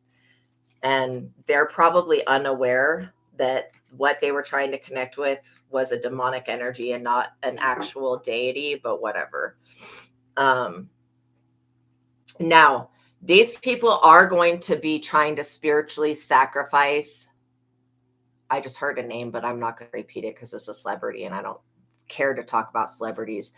And they're probably unaware that what they were trying to connect with was a demonic energy and not an actual deity, but whatever. Now, these people are going to be trying to spiritually sacrifice. I just heard a name, but I'm not going to repeat it because it's a celebrity and I don't care to talk about celebrities.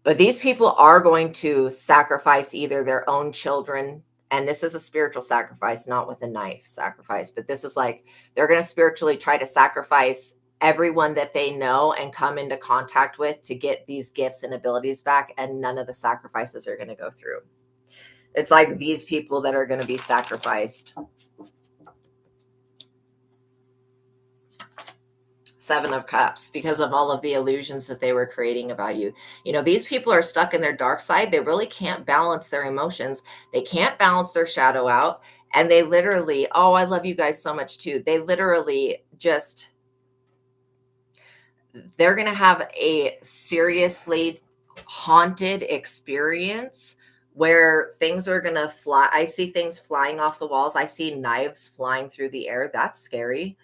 But these people are going to sacrifice either their own children, and this is a spiritual sacrifice, not with a knife sacrifice, but this is like they're going to spiritually try to sacrifice everyone that they know and come into contact with to get these gifts and abilities back, and none of the sacrifices are going to go through. It's like these people that are going to be sacrificed. 7 of Cups, because of all of the illusions that they were creating about you. These people are stuck in their dark side. They really can't balance their emotions. They can't balance their shadow out. And they literally, oh, I love you guys so much too. They literally just, they're going to have a seriously haunted experience where things are going to fly. I see things flying off the walls. I see knives flying through the air. That's scary.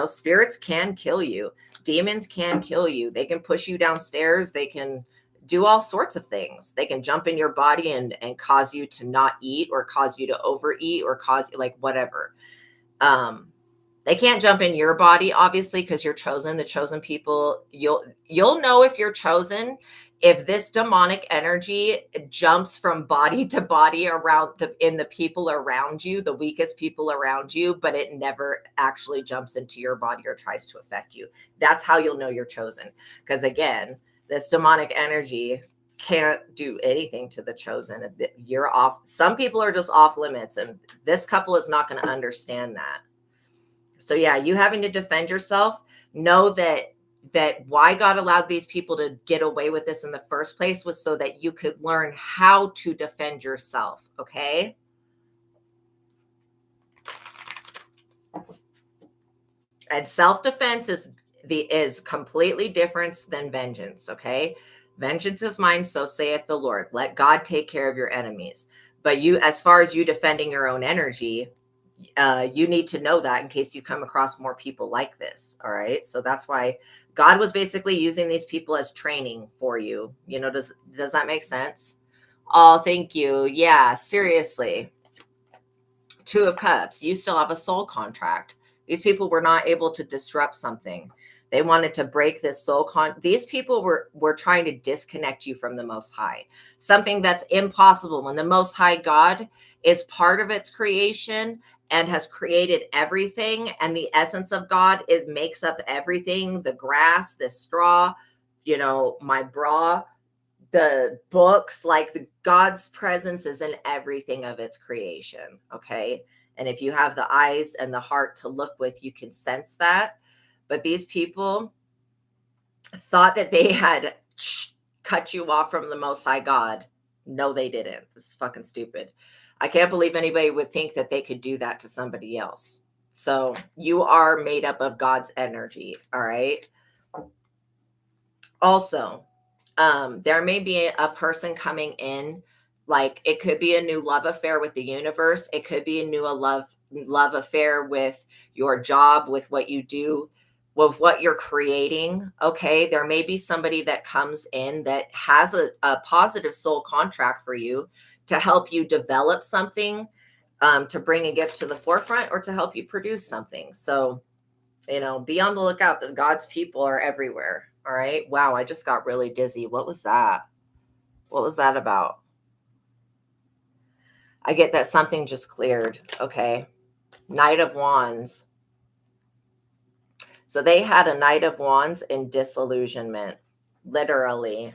Spirits can kill you. Demons can kill you. They can push you downstairs. They can do all sorts of things. They can jump in your body and cause you to not eat, or cause you to overeat, or cause like whatever. They can't jump in your body, obviously, because you're chosen. The chosen people, you'll know if you're chosen if this demonic energy jumps from body to body around in the people around you, the weakest people around you, but it never actually jumps into your body or tries to affect you. That's how you'll know you're chosen. Because again, this demonic energy can't do anything to the chosen. You're off. Some people are just off limits, and this couple is not going to understand that. So yeah, you having to defend yourself, know that why God allowed these people to get away with this in the first place was so that you could learn how to defend yourself, okay? And self-defense is completely different than vengeance, okay? Vengeance is mine, so saith the Lord. Let God take care of your enemies. But you, as far as you defending your own energy, you need to know that in case you come across more people like this. All right. So that's why God was basically using these people as training for you. You know, does that make sense? Oh, thank you. Yeah, seriously. Two of Cups. You still have a soul contract. These people were not able to disrupt something. They wanted to break this these people were trying to disconnect you from the Most High. Something that's impossible when the Most High God is part of its creation and has created everything, and the essence of God makes up everything, the grass, the straw, you know, my bra, the books, like the God's presence is in everything of its creation. Okay. And if you have the eyes and the heart to look with, you can sense that. But these people thought that they had cut you off from the Most High God. No, they didn't. This is fucking stupid. I can't believe anybody would think that they could do that to somebody else. So you are made up of God's energy. All right. Also, there may be a person coming in, like it could be a new love affair with the universe. It could be a new love affair with your job, with what you do, with what you're creating. Okay. There may be somebody that comes in that has a positive soul contract for you to help you develop something, to bring a gift to the forefront, or to help you produce something. So, you know, be on the lookout that God's people are everywhere. All right. Wow. I just got really dizzy. What was that? What was that about? I get that something just cleared. Okay. Knight of Wands. So they had a Knight of Wands in disillusionment, literally,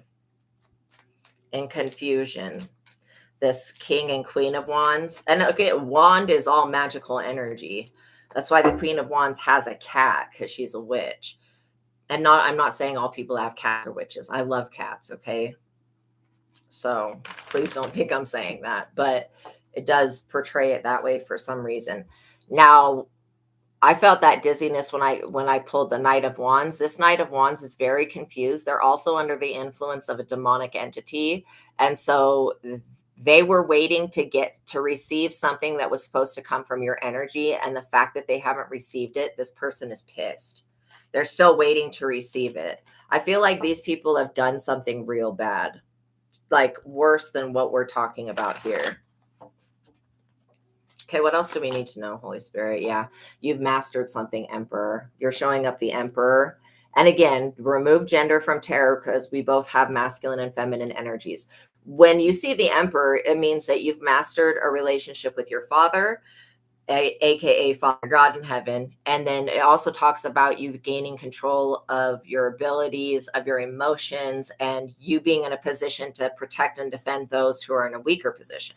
in confusion. This King and Queen of Wands. And okay, wand is all magical energy. That's why the Queen of Wands has a cat, because she's a witch. And I'm not saying all people have cats or witches. I love cats, okay? So please don't think I'm saying that, but it does portray it that way for some reason. Now, I felt that dizziness when I pulled the Knight of Wands. This Knight of Wands is very confused. They're also under the influence of a demonic entity. And so they were waiting to receive something that was supposed to come from your energy. And the fact that they haven't received it, this person is pissed. They're still waiting to receive it. I feel like these people have done something real bad, like worse than what we're talking about here. Okay, what else do we need to know, Holy Spirit? Yeah, you've mastered something, Emperor. You're showing up the Emperor. And again, remove gender from tarot because we both have masculine and feminine energies. When you see the Emperor, it means that you've mastered a relationship with your father, aka Father God in heaven. And then it also talks about you gaining control of your abilities, of your emotions, and you being in a position to protect and defend those who are in a weaker position.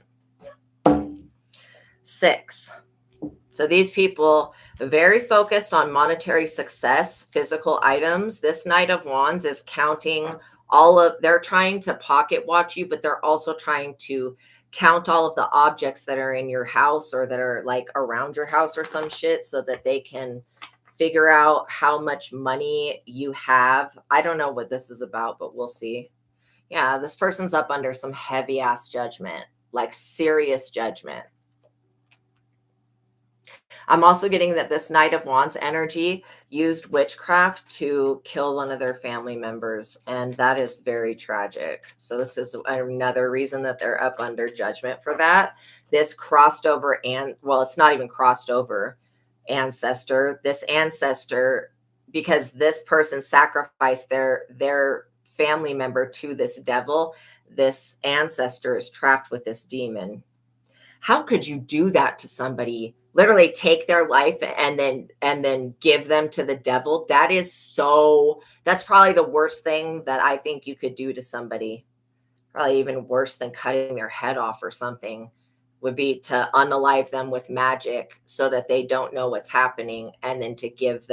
6. So these people are very focused on monetary success, physical items. This Knight of Wands is counting they're trying to pocket watch you, but they're also trying to count all of the objects that are in your house or that are like around your house or some shit so that they can figure out how much money you have. I don't know what this is about, but we'll see. Yeah, this person's up under some heavy ass judgment, like serious judgment. I'm also getting that this Knight of Wands energy used witchcraft to kill one of their family members, and that is very tragic. So this is another reason that they're up under judgment for that. This crossed over, and well, it's not even crossed over ancestor. This ancestor, because this person sacrificed their family member to this devil, this ancestor is trapped with this demon. How could you do that to somebody? Literally take their life and then give them to the devil? That's probably the worst thing that I think you could do to somebody. probably even worse than cutting their head off or something, would be to unalive them with magic so that they don't know what's happening, and then to give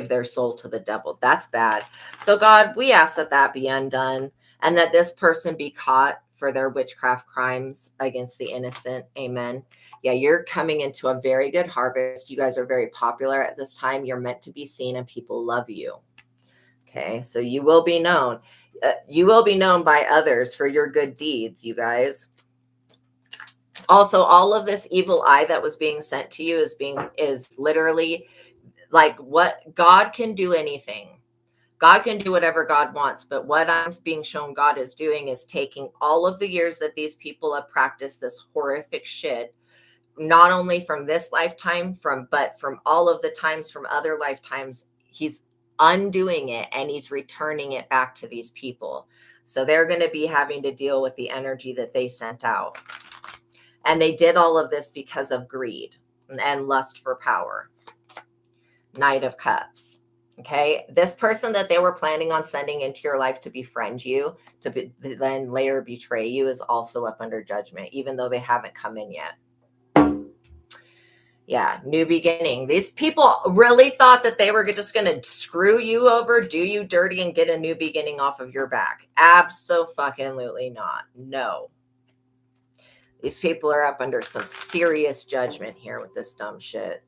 their soul to the devil. That's bad. So God, we ask that that be undone, and that this person be caught for their witchcraft crimes against the innocent. Amen. Yeah, you're coming into a very good harvest. You guys are very popular at this time. You're meant to be seen, and people love you. Okay, so you will be known. You will be known by others for your good deeds, you guys. Also, all of this evil eye that was being sent to you is literally like, what God can do anything. God can do whatever God wants, but what I'm being shown God is doing is taking all of the years that these people have practiced this horrific shit, not only from this lifetime, but from all of the times from other lifetimes. He's undoing it, and he's returning it back to these people. So they're going to be having to deal with the energy that they sent out. And they did all of this because of greed and lust for power. Knight of Cups. Okay, this person that they were planning on sending into your life to befriend you, to then later betray you, is also up under judgment, even though they haven't come in yet. Yeah, new beginning. These people really thought that they were just going to screw you over, do you dirty, and get a new beginning off of your back. Abso-fucking-lutely not. No. These people are up under some serious judgment here with this dumb shit.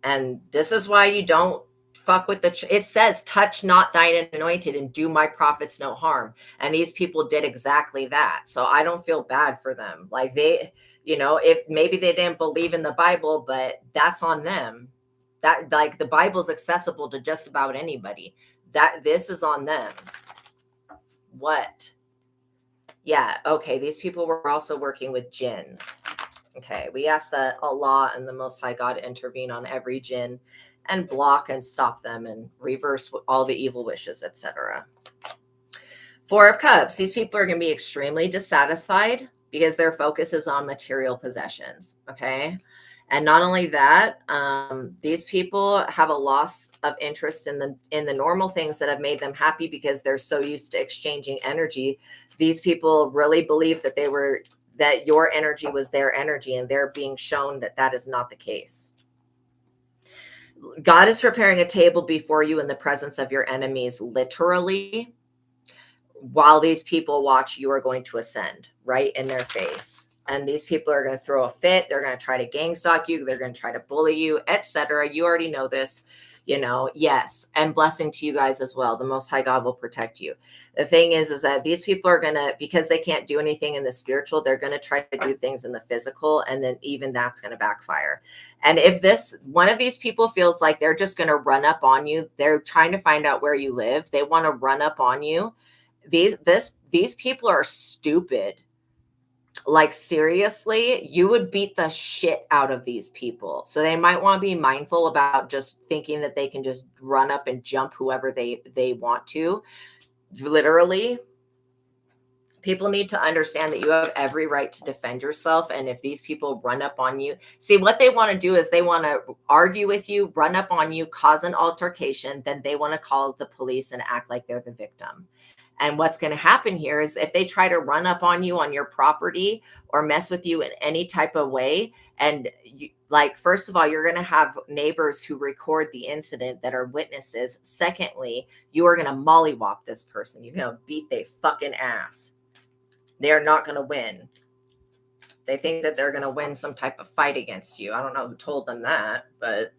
And this is why you don't fuck with it says, touch not thine anointed and do my prophets no harm. And these people did exactly that. So I don't feel bad for them. Like if maybe they didn't believe in the Bible, but that's on them. That, like, the Bible's accessible to just about anybody. This is on them. What? Yeah. Okay. These people were also working with jinns. Okay, we ask that Allah and the Most High God intervene on every jinn and block and stop them and reverse all the evil wishes, etc. Four of Cups. These people are going to be extremely dissatisfied because their focus is on material possessions. Okay, and not only that, these people have a loss of interest in the normal things that have made them happy because they're so used to exchanging energy. These people really believe that that your energy was their energy, and they're being shown that that is not the case. God is preparing a table before you in the presence of your enemies, literally. While these people watch, you are going to ascend right in their face. And these people are going to throw a fit. They're going to try to gang stalk you. They're going to try to bully you, etc. You already know this. Yes, and blessing to you guys as well. The Most High God will protect you. The thing is that these people are going to, because they can't do anything in the spiritual, they're going to try to do things in the physical, and then even that's going to backfire. And if one of these people feels like they're just going to run up on you, they're trying to find out where you live, they want to run up on you. These people are stupid. Like, seriously, you would beat the shit out of these people. So they might want to be mindful about just thinking that they can just run up and jump whoever they want to. Literally, people need to understand that you have every right to defend yourself. And if these people run up on you, see, what they want to do is they want to argue with you, run up on you, cause an altercation. Then they want to call the police and act like they're the victim. And what's going to happen here is if they try to run up on you on your property or mess with you in any type of way, and first of all, you're going to have neighbors who record the incident that are witnesses. Secondly, you are going to mollywop this person. You're going to beat their fucking ass. They're not going to win. They think that they're going to win some type of fight against you. I don't know who told them that, but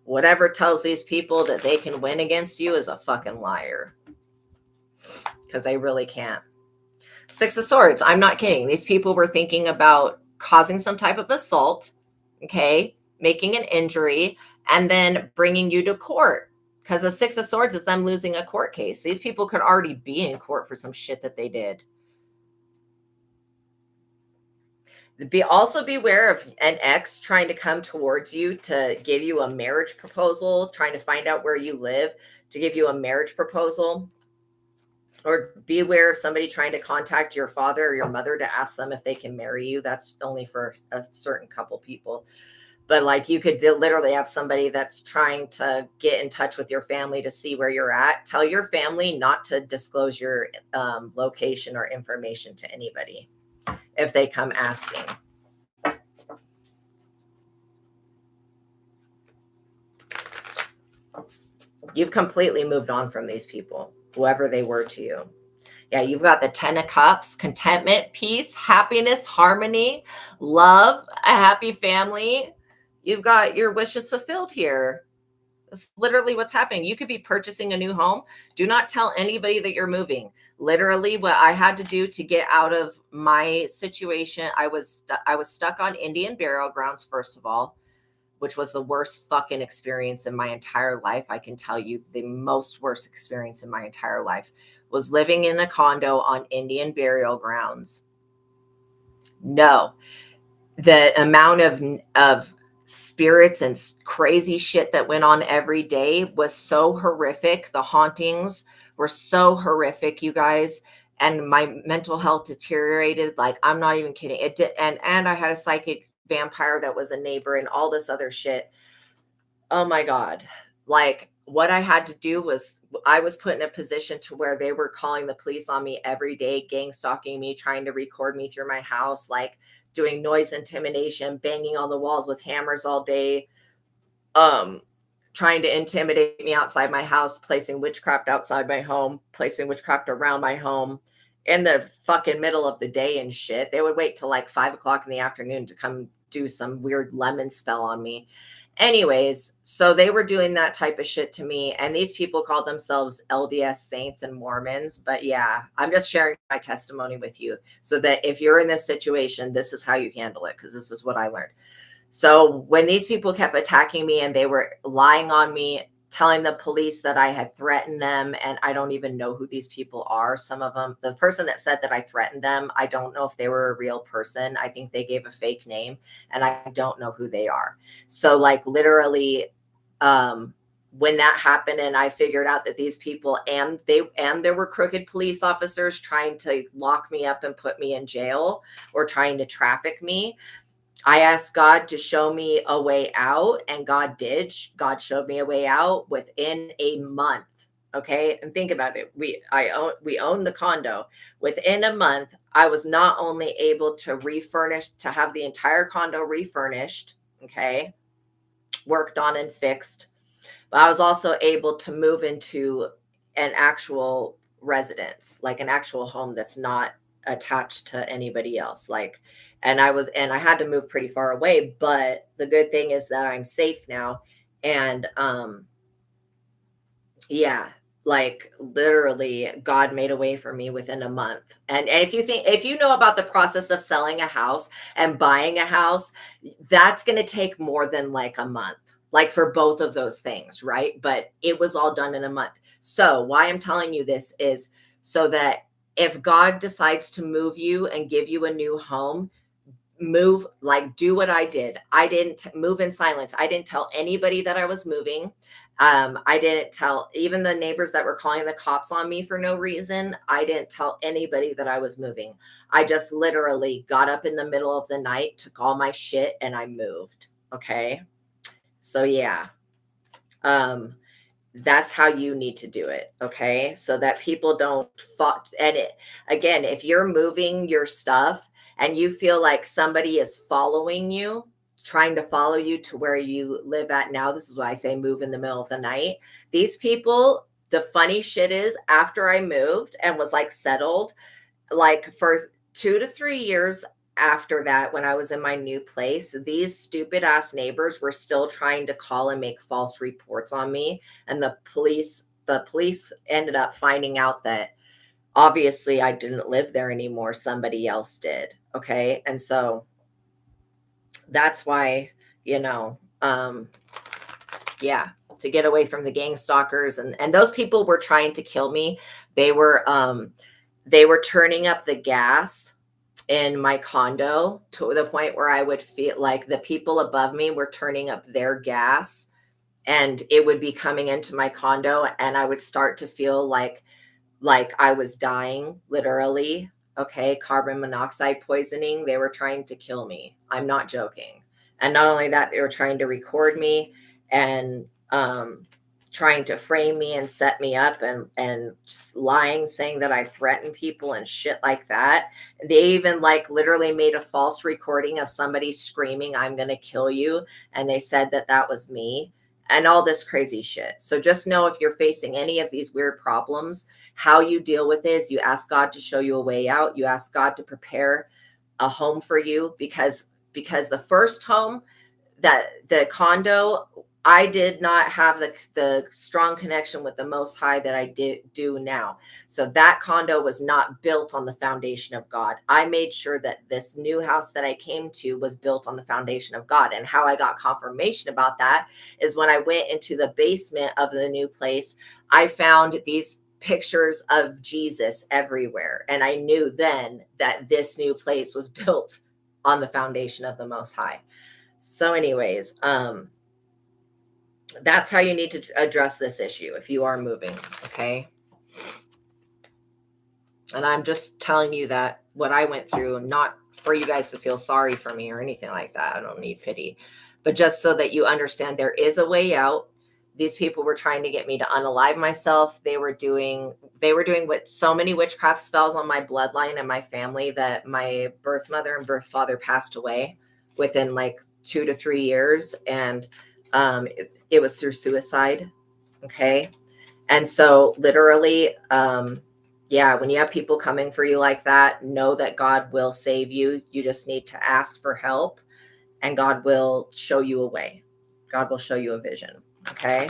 whatever tells these people that they can win against you is a fucking liar. Because they really can't. Six of Swords. I'm not kidding. These people were thinking about causing some type of assault, okay, making an injury, and then bringing you to court. Because the Six of Swords is them losing a court case. These people could already be in court for some shit that they did. Also beware of an ex trying to come towards you to give you a marriage proposal, trying to find out where you live to give you a marriage proposal. Or be aware of somebody trying to contact your father or your mother to ask them if they can marry you. That's only for a certain couple people. But like you could literally have somebody that's trying to get in touch with your family to see where you're at. Tell your family not to disclose your location or information to anybody if they come asking. You've completely moved on from these people, whoever they were to you. Yeah, you've got the 10 of Cups, contentment, peace, happiness, harmony, love, a happy family. You've got your wishes fulfilled here. That's literally what's happening. You could be purchasing a new home. Do not tell anybody that you're moving. Literally, what I had to do to get out of my situation, I was stuck on Indian burial grounds, first of all, which was the worst fucking experience in my entire life. I can tell you the most worst experience in my entire life was living in a condo on Indian burial grounds. No, the amount of spirits and crazy shit that went on every day was so horrific. The hauntings were so horrific, you guys. And my mental health deteriorated. Like, I'm not even kidding. It did. And I had a psychic vampire that was a neighbor and all this other shit. Oh my God. Like, what I had to do was I was put in a position to where they were calling the police on me every day, gang stalking me, trying to record me through my house, like doing noise intimidation, banging on the walls with hammers all day, trying to intimidate me outside my house, placing witchcraft outside my home, placing witchcraft around my home in the fucking middle of the day and shit. They would wait till like 5 o'clock in the afternoon to come do some weird lemon spell on me. Anyways, so they were doing that type of shit to me. And these people called themselves LDS saints and Mormons. But yeah, I'm just sharing my testimony with you so that if you're in this situation, this is how you handle it, because this is what I learned. So when these people kept attacking me and they were lying on me, telling the police that I had threatened them, and I don't even know who these people are. Some of them, the person that said that I threatened them, I don't know if they were a real person. I think they gave a fake name, and I don't know who they are. So like literally, when that happened and I figured out that these people and there were crooked police officers trying to lock me up and put me in jail or trying to traffic me, I asked God to show me a way out, and God did. God showed me a way out within a month. Okay. And think about it. We own the condo. Within a month, I was not only able to have the entire condo refurnished, okay, worked on and fixed, but I was also able to move into an actual residence, like an actual home that's not attached to anybody else. Like, and I had to move pretty far away, but the good thing is that I'm safe now. And yeah, like literally God made a way for me within a month. And if you know about the process of selling a house and buying a house, that's going to take more than like a month, like for both of those things, right? But it was all done in a month. So why I'm telling you this is so that if God decides to move you and give you a new home, move, like do what I did. I didn't move in silence. I didn't tell anybody that I was moving. I didn't tell even the neighbors that were calling the cops on me for no reason. I didn't tell anybody that I was moving. I just literally got up in the middle of the night, took all my shit, and I moved. Okay. So yeah. That's how you need to do it. Okay. So that people don't again, if you're moving your stuff and you feel like somebody is following you, trying to follow you to where you live at now, this is why I say move in the middle of the night. These people, the funny shit is after I moved and was like settled, like for 2 to 3 years after that, when I was in my new place, these stupid ass neighbors were still trying to call and make false reports on me. And the police ended up finding out that obviously I didn't live there anymore. Somebody else did. Okay. And so that's why, yeah, to get away from the gang stalkers and those people were trying to kill me. They were turning up the gas in my condo to the point where I would feel like the people above me were turning up their gas and it would be coming into my condo and I would start to feel like I was dying, literally. Okay. Carbon monoxide poisoning. They were trying to kill me. I'm not joking. And not only that, they were trying to record me and trying to frame me and set me up, and just lying, saying that I threaten people and shit like that. They even like literally made a false recording of somebody screaming, "I'm going to kill you." And they said that that was me, and all this crazy shit. So just know, if you're facing any of these weird problems, how you deal with it is you ask God to show you a way out. You ask God to prepare a home for you, because the first home, that the condo, I did not have the strong connection with the Most High that I do now. So that condo was not built on the foundation of God. I made sure that this new house that I came to was built on the foundation of God. And how I got confirmation about that is when I went into the basement of the new place, I found these pictures of Jesus everywhere. And I knew then that this new place was built on the foundation of the Most High. So anyways, that's how you need to address this issue if you are moving, okay? And I'm just telling you that what I went through, not for you guys to feel sorry for me or anything like that. I don't need pity, but just so that you understand there is a way out. These people were trying to get me to unalive myself. They were doing what, so many witchcraft spells on my bloodline and my family, that my birth mother and birth father passed away within like 2 to 3 years. And it was through suicide. Okay. And so literally, yeah, when you have people coming for you like that, know that God will save you. You just need to ask for help, and God will show you a way. God will show you a vision. Okay.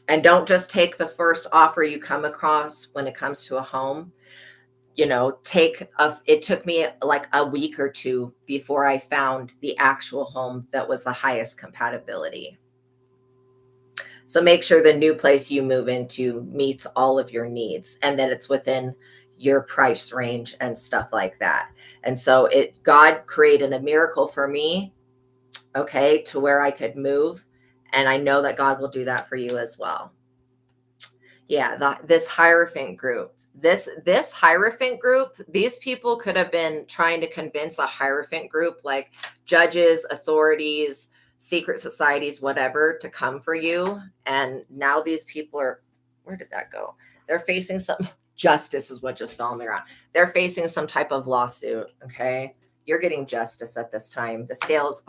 And don't just take the first offer you come across when it comes to a home. You know, it took me like a week or two before I found the actual home that was the highest compatibility. So make sure the new place you move into meets all of your needs, and that it's within your price range and stuff like that. And so God created a miracle for me, okay, to where I could move. And I know that God will do that for you as well. Yeah, this Hierophant group. This Hierophant group, these people could have been trying to convince a Hierophant group, like judges, authorities, secret societies, whatever, to come for you. And now these people are, where did that go? They're facing some justice is what just fell on the ground. They're facing some type of lawsuit. Okay. You're getting justice at this time. The scales,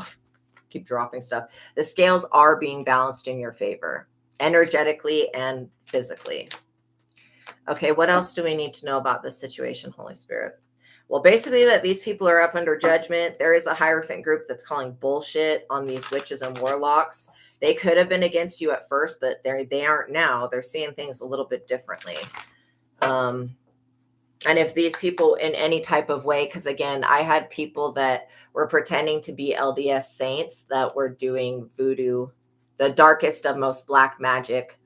keep dropping stuff. The scales are being balanced in your favor, energetically and physically. Okay, what else do we need to know about this situation, Holy Spirit? Well, basically that these people are up under judgment. There is a Hierophant group that's calling bullshit on these witches and warlocks. They could have been against you at first, but they aren't now. They're seeing things a little bit differently. And if these people in any type of way, because again, I had people that were pretending to be LDS saints that were doing voodoo, the darkest of most black magic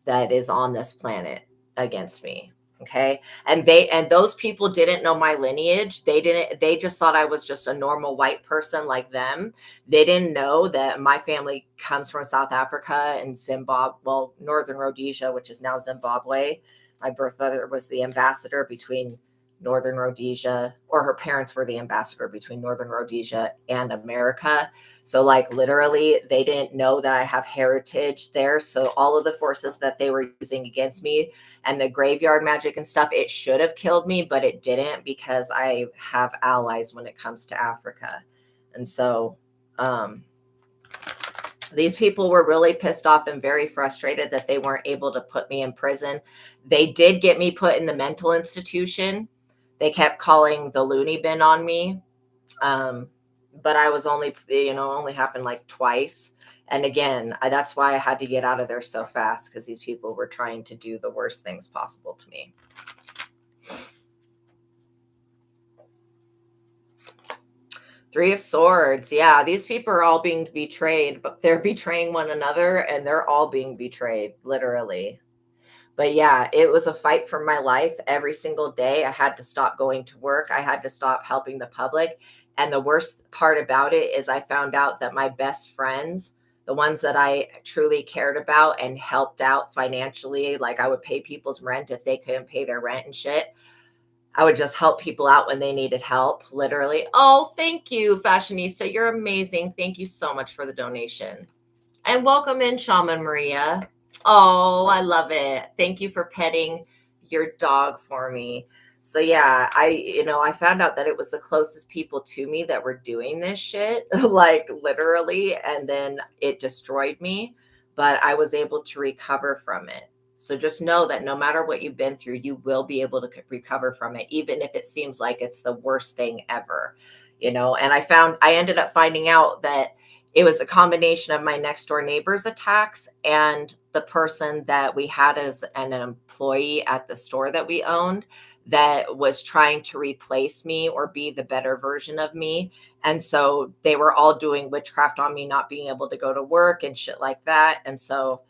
that is on this planet, against me. Okay. And those people didn't know my lineage. They just thought I was just a normal white person like them. They didn't know that my family comes from South Africa and Zimbabwe, well, Northern Rhodesia, which is now Zimbabwe. My birth mother was the ambassador between Northern Rhodesia, or her parents were the ambassador between Northern Rhodesia and America. So like literally they didn't know that I have heritage there. So all of the forces that they were using against me and the graveyard magic and stuff, it should have killed me, but it didn't, because I have allies when it comes to Africa. And so these people were really pissed off and very frustrated that they weren't able to put me in prison. They did get me put in the mental institution. They kept calling the loony bin on me. But I was only happened like twice. And again, that's why I had to get out of there so fast, because these people were trying to do the worst things possible to me. Three of Swords. Yeah, these people are all being betrayed, but they're betraying one another, and they're all being betrayed, literally. But yeah, it was a fight for my life every single day. I had to stop going to work. I had to stop helping the public. And the worst part about it is I found out that my best friends, the ones that I truly cared about and helped out financially, like I would pay people's rent if they couldn't pay their rent and shit. I would just help people out when they needed help, literally. Oh, thank you, Fashionista. You're amazing. Thank you so much for the donation. And welcome in, Shaman Maria. Oh, I love it. Thank you for petting your dog for me. So yeah, I found out that it was the closest people to me that were doing this shit, like literally, and then it destroyed me, but I was able to recover from it. So just know that no matter what you've been through, you will be able to recover from it, even if it seems like it's the worst thing ever, and I ended up finding out that it was a combination of my next door neighbor's attacks and the person that we had as an employee at the store that we owned that was trying to replace me or be the better version of me. And so they were all doing witchcraft on me, not being able to go to work and shit like that. And so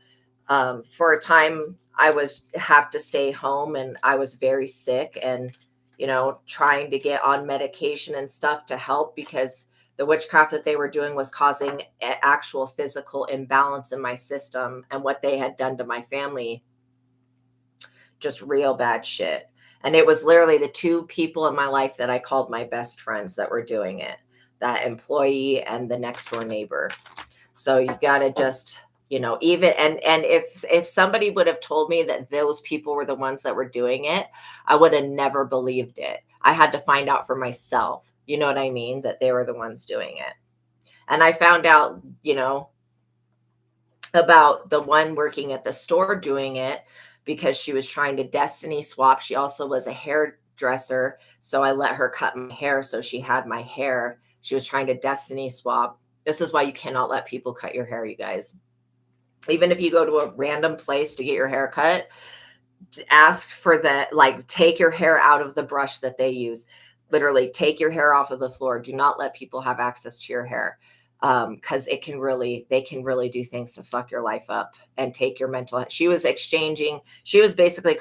for a time I have to stay home, and I was very sick and, trying to get on medication and stuff to help, because the witchcraft that they were doing was causing actual physical imbalance in my system, and what they had done to my family, just real bad shit. And it was literally the two people in my life that I called my best friends that were doing it, that employee and the next door neighbor. So you got to just, even, and if somebody would have told me that those people were the ones that were doing it, I would have never believed it. I had to find out for myself, you know what I mean, that they were the ones doing it. And I found out, about the one working at the store doing it because she was trying to destiny swap. She also was a hairdresser, so I let her cut my hair so she had my hair. She was trying to destiny swap. This is why you cannot let people cut your hair, you guys. Even if you go to a random place to get your hair cut, ask for that, like take your hair out of the brush that they use. Literally take your hair off of the floor. Do not let people have access to your hair, because they can really do things to fuck your life up and take your mental health. She was basically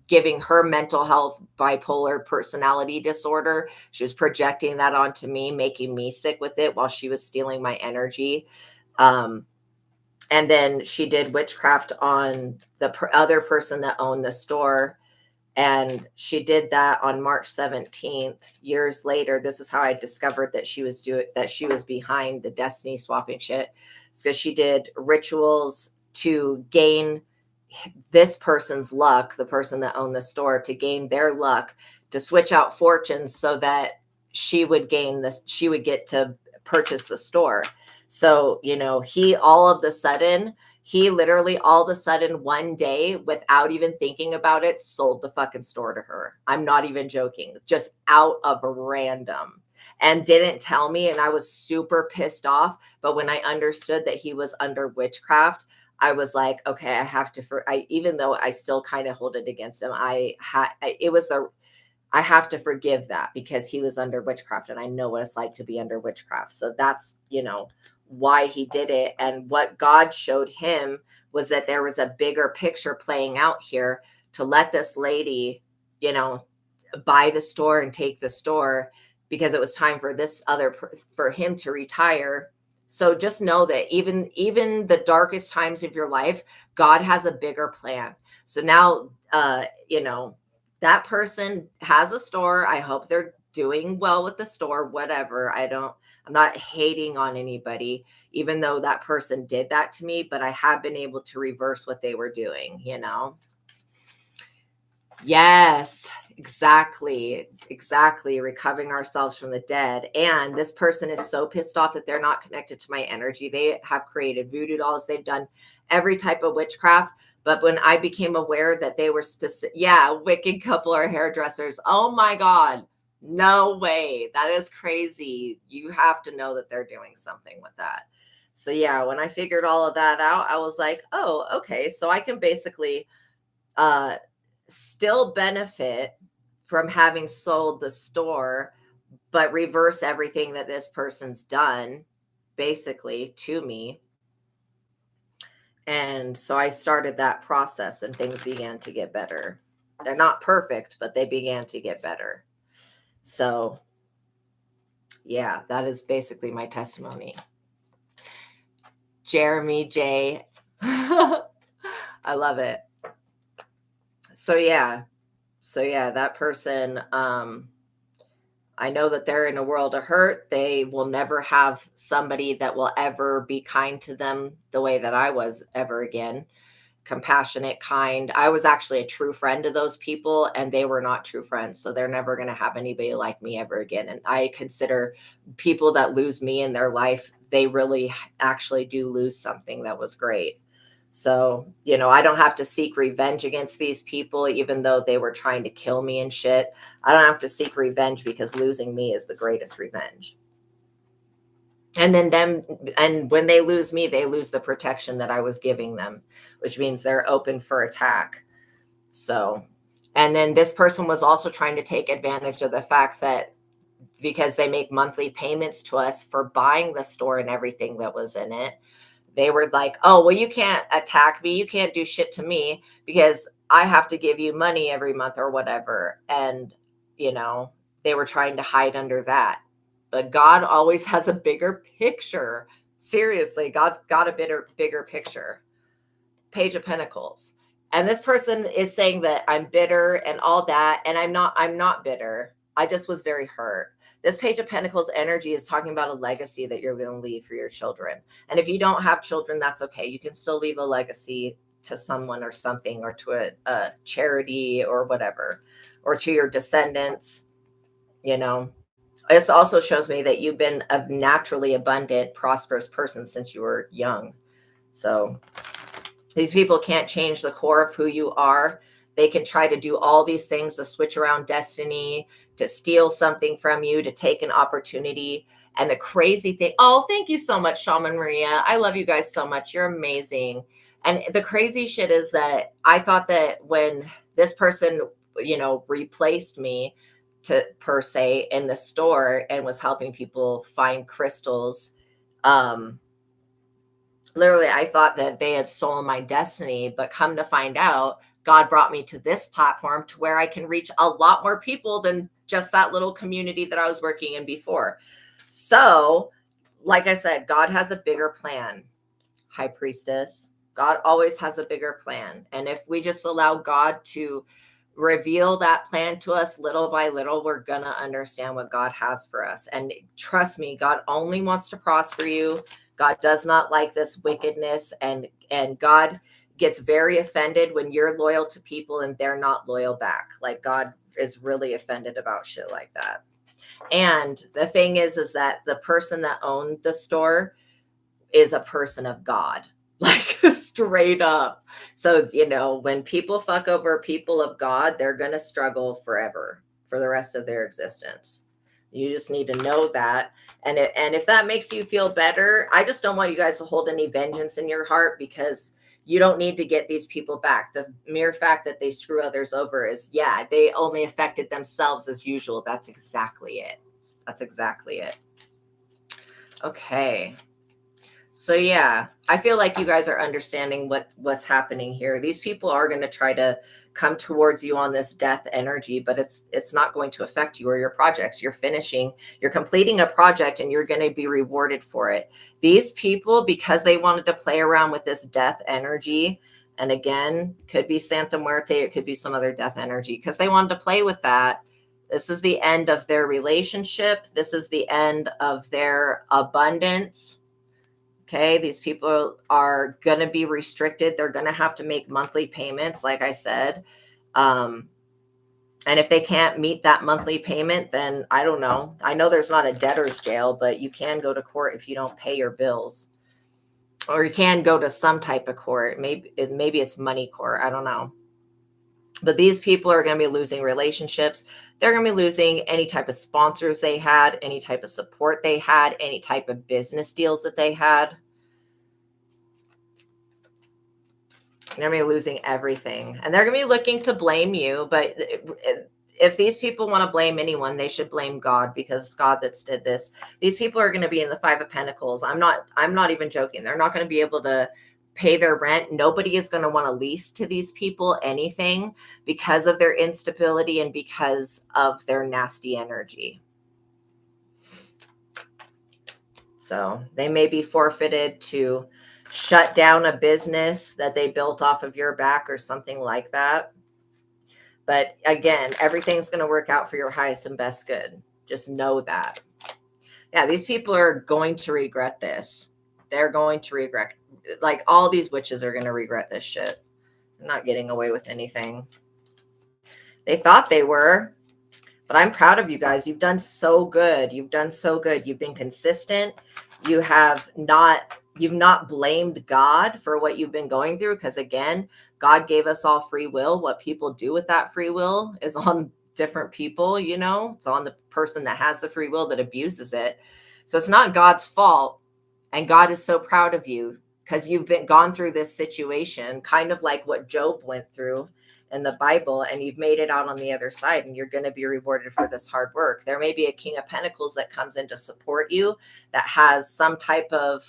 giving her mental health bipolar personality disorder. She was projecting that onto me, making me sick with it while she was stealing my energy. And then she did witchcraft on the other person that owned the store. And she did that on March 17th. Years later, this is how I discovered that she was behind the destiny swapping shit. It's because she did rituals to gain this person's luck, the person that owned the store, to gain their luck, to switch out fortunes so that she would get to purchase the store. So, he literally all of a sudden one day, without even thinking about it, sold the fucking store to her. I'm not even joking, just out of random, and didn't tell me. And I was super pissed off. But when I understood that he was under witchcraft, I was like, okay, I have to, even though I still kind of hold it against him, I have to forgive that because he was under witchcraft, and I know what it's like to be under witchcraft. So that's, why he did it. And what God showed him was that there was a bigger picture playing out here to let this lady, buy the store and take the store, because it was time for for him to retire. So just know that even the darkest times of your life, God has a bigger plan. So now, that person has a store. I hope they're doing well with the store, whatever. I'm not hating on anybody, even though that person did that to me, but I have been able to reverse what they were doing, Yes, exactly. Recovering ourselves from the dead. And this person is so pissed off that they're not connected to my energy. They have created voodoo dolls. They've done every type of witchcraft. But when I became aware that they were wicked couple or hairdressers. Oh my God. No way. That is crazy. You have to know that they're doing something with that. So yeah, when I figured all of that out, I was like, oh, okay. So I can basically still benefit from having sold the store, but reverse everything that this person's done basically to me. And so I started that process, and things began to get better. They're not perfect, but they began to get better. So yeah, that is basically my testimony. Jeremy J. I love it. So yeah, So yeah, that person, I know that they're in a world of hurt. They will never have somebody that will ever be kind to them the way that I was ever again. Compassionate, kind. I was actually a true friend to those people, and they were not true friends. So they're never going to have anybody like me ever again. And I consider people that lose me in their life, they really actually do lose something that was great. So, I don't have to seek revenge against these people, even though they were trying to kill me and shit. I don't have to seek revenge because losing me is the greatest revenge. And when they lose me, they lose the protection that I was giving them, which means they're open for attack. So, and then this person was also trying to take advantage of the fact that because they make monthly payments to us for buying the store and everything that was in it, they were like, oh, well, you can't attack me. You can't do shit to me because I have to give you money every month or whatever. And, they were trying to hide under that. But God always has a bigger picture. Seriously, God's got a bigger picture. Page of Pentacles. And this person is saying that I'm bitter and all that. And I'm not bitter. I just was very hurt. This Page of Pentacles energy is talking about a legacy that you're going to leave for your children. And if you don't have children, that's okay. You can still leave a legacy to someone or something, or to a charity or whatever, or to your descendants. This also shows me that you've been a naturally abundant, prosperous person since you were young. So these people can't change the core of who you are. They can try to do all these things to switch around destiny, to steal something from you, to take an opportunity. And the crazy thing, oh, thank you so much, Shaman Maria. I love you guys so much. You're amazing. And the crazy shit is that I thought that when this person, replaced me per se in the store and was helping people find crystals, literally, I thought that they had stolen my destiny, but come to find out, God brought me to this platform to where I can reach a lot more people than just that little community that I was working in before. So, like I said, God has a bigger plan, High Priestess. God always has a bigger plan. And if we just allow God to reveal that plan to us little by little, we're going to understand what God has for us. And trust me, God only wants to prosper you. God does not like this wickedness, and God gets very offended when you're loyal to people and they're not loyal back. Like, God is really offended about shit like that. And the thing is that the person that owned the store is a person of God, like straight up. So, when people fuck over people of God, they're going to struggle forever for the rest of their existence. You just need to know that. And if that makes you feel better, I just don't want you guys to hold any vengeance in your heart, because you don't need to get these people back. The mere fact that they screw others over is, yeah, they only affected themselves as usual. That's exactly it. That's exactly it. Okay. So yeah, I feel like you guys are understanding what's happening here. These people are going to try to come towards you on this death energy, but it's not going to affect you or your projects. You're completing a project, and you're going to be rewarded for it. These people, because they wanted to play around with this death energy, and again, could be Santa Muerte, it could be some other death energy, because they wanted to play with that. This is the end of their relationship. This is the end of their abundance. Okay, these people are going to be restricted. They're going to have to make monthly payments, like I said. And if they can't meet that monthly payment, then I don't know. I know there's not a debtor's jail, but you can go to court if you don't pay your bills. Or you can go to some type of court. Maybe it's money court. I don't know. But these people are going to be losing relationships. They're going to be losing any type of sponsors they had, any type of support they had, any type of business deals that they had. They're going to be losing everything. And they're going to be looking to blame you. But if these people want to blame anyone, they should blame God, because it's God that's did this. These people are going to be in the Five of Pentacles. I'm not even joking. They're not going to be able to pay their rent. Nobody is going to want to lease to these people anything because of their instability and because of their nasty energy. So they may be forfeited to shut down a business that they built off of your back or something like that. But again, everything's going to work out for your highest and best good. Just know that. Yeah, these people are going to regret this. They're going to regret, like all these witches are going to regret this shit. They're not getting away with anything. They thought they were, but I'm proud of you guys. You've done so good. You've done so good. You've been consistent. You've not blamed God for what you've been going through. Because again, God gave us all free will. What people do with that free will is on different people, you know, it's on the person that has the free will that abuses it. So it's not God's fault. And God is so proud of you because you've gone through this situation, kind of like what Job went through in the Bible, and you've made it out on the other side, and you're going to be rewarded for this hard work. There may be a King of Pentacles that comes in to support you that has some type of,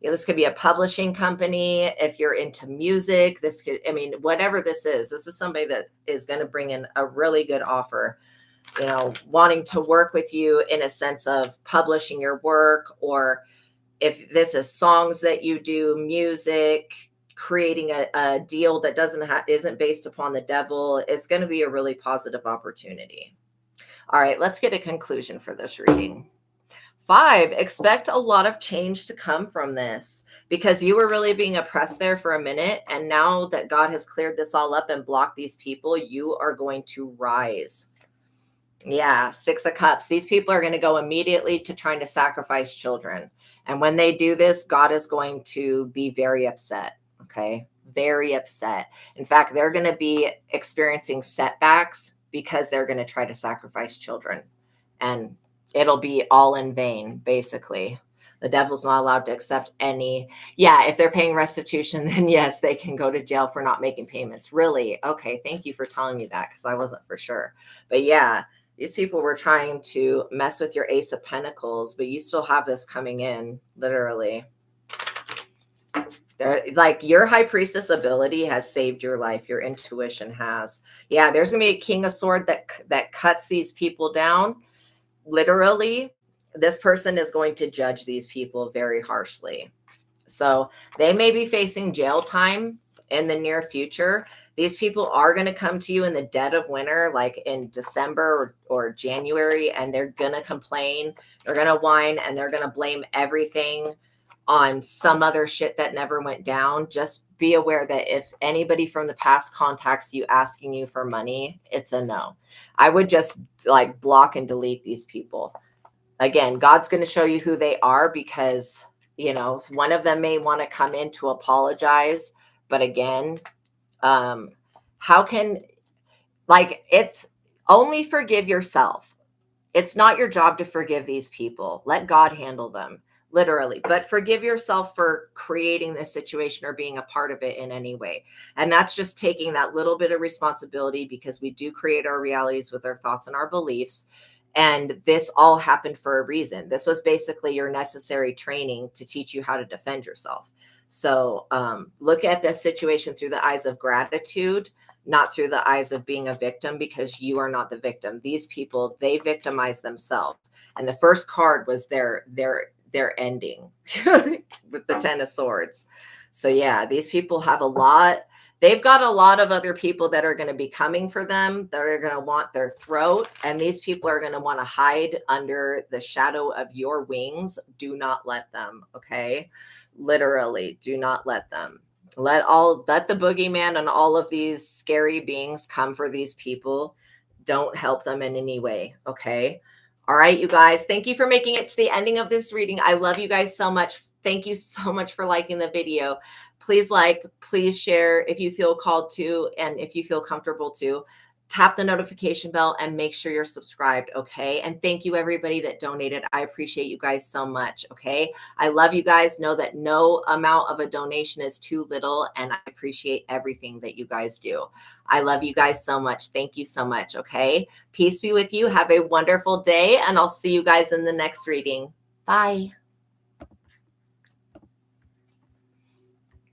this could be a publishing company. If you're into music, this could, I mean, whatever this is somebody that is going to bring in a really good offer, you know, wanting to work with you in a sense of publishing your work, or if this is songs that you do, music, creating a deal that isn't based upon the devil, it's going to be a really positive opportunity. All right, let's get a conclusion for this reading. 5, expect a lot of change to come from this because you were really being oppressed there for a minute. And now that God has cleared this all up and blocked these people, you are going to rise. Yeah, 6 of Cups. These people are going to go immediately to trying to sacrifice children. And when they do this, God is going to be very upset. Okay, very upset. In fact, they're going to be experiencing setbacks because they're going to try to sacrifice children. And it'll be all in vain, basically. The devil's not allowed to accept any. Yeah, if they're paying restitution, then yes, they can go to jail for not making payments. Really? Okay, thank you for telling me that because I wasn't for sure. But yeah, these people were trying to mess with your Ace of Pentacles, but you still have this coming in, literally. They're like, your High Priestess ability has saved your life. Your intuition has. Yeah, there's going to be a King of Swords that cuts these people down. Literally, this person is going to judge these people very harshly. So they may be facing jail time in the near future. These people are going to come to you in the dead of winter, like in December or January, and they're going to complain. They're going to whine, and they're going to blame everything on some other shit that never went down. Just be aware that if anybody from the past contacts you asking you for money, it's a no. I would just like block and delete these people. Again, God's going to show you who they are because, you know, one of them may want to come in to apologize. But again, how can, like, it's only forgive yourself. It's not your job to forgive these people. Let God handle them. Literally, but forgive yourself for creating this situation or being a part of it in any way. And that's just taking that little bit of responsibility because we do create our realities with our thoughts and our beliefs. And this all happened for a reason. This was basically your necessary training to teach you how to defend yourself. So look at this situation through the eyes of gratitude, not through the eyes of being a victim, because you are not the victim. These people, they victimize themselves. And the first card was their ending with the 10 of Swords. So yeah, these people have a lot. They've got a lot of other people that are going to be coming for them, that are going to want their throat. And these people are going to want to hide under the shadow of your wings. Do not let them. Okay. Literally, do not let them. Let the boogeyman and all of these scary beings come for these people. Don't help them in any way. Okay. All right, you guys, thank you for making it to the ending of this reading. I love you guys so much. Thank you so much for liking the video. Please like, please share if you feel called to, and if you feel comfortable to. Tap the notification bell and make sure you're subscribed, okay? And thank you, everybody that donated. I appreciate you guys so much, okay? I love you guys. Know that no amount of a donation is too little, and I appreciate everything that you guys do. I love you guys so much. Thank you so much, okay? Peace be with you. Have a wonderful day, and I'll see you guys in the next reading. Bye.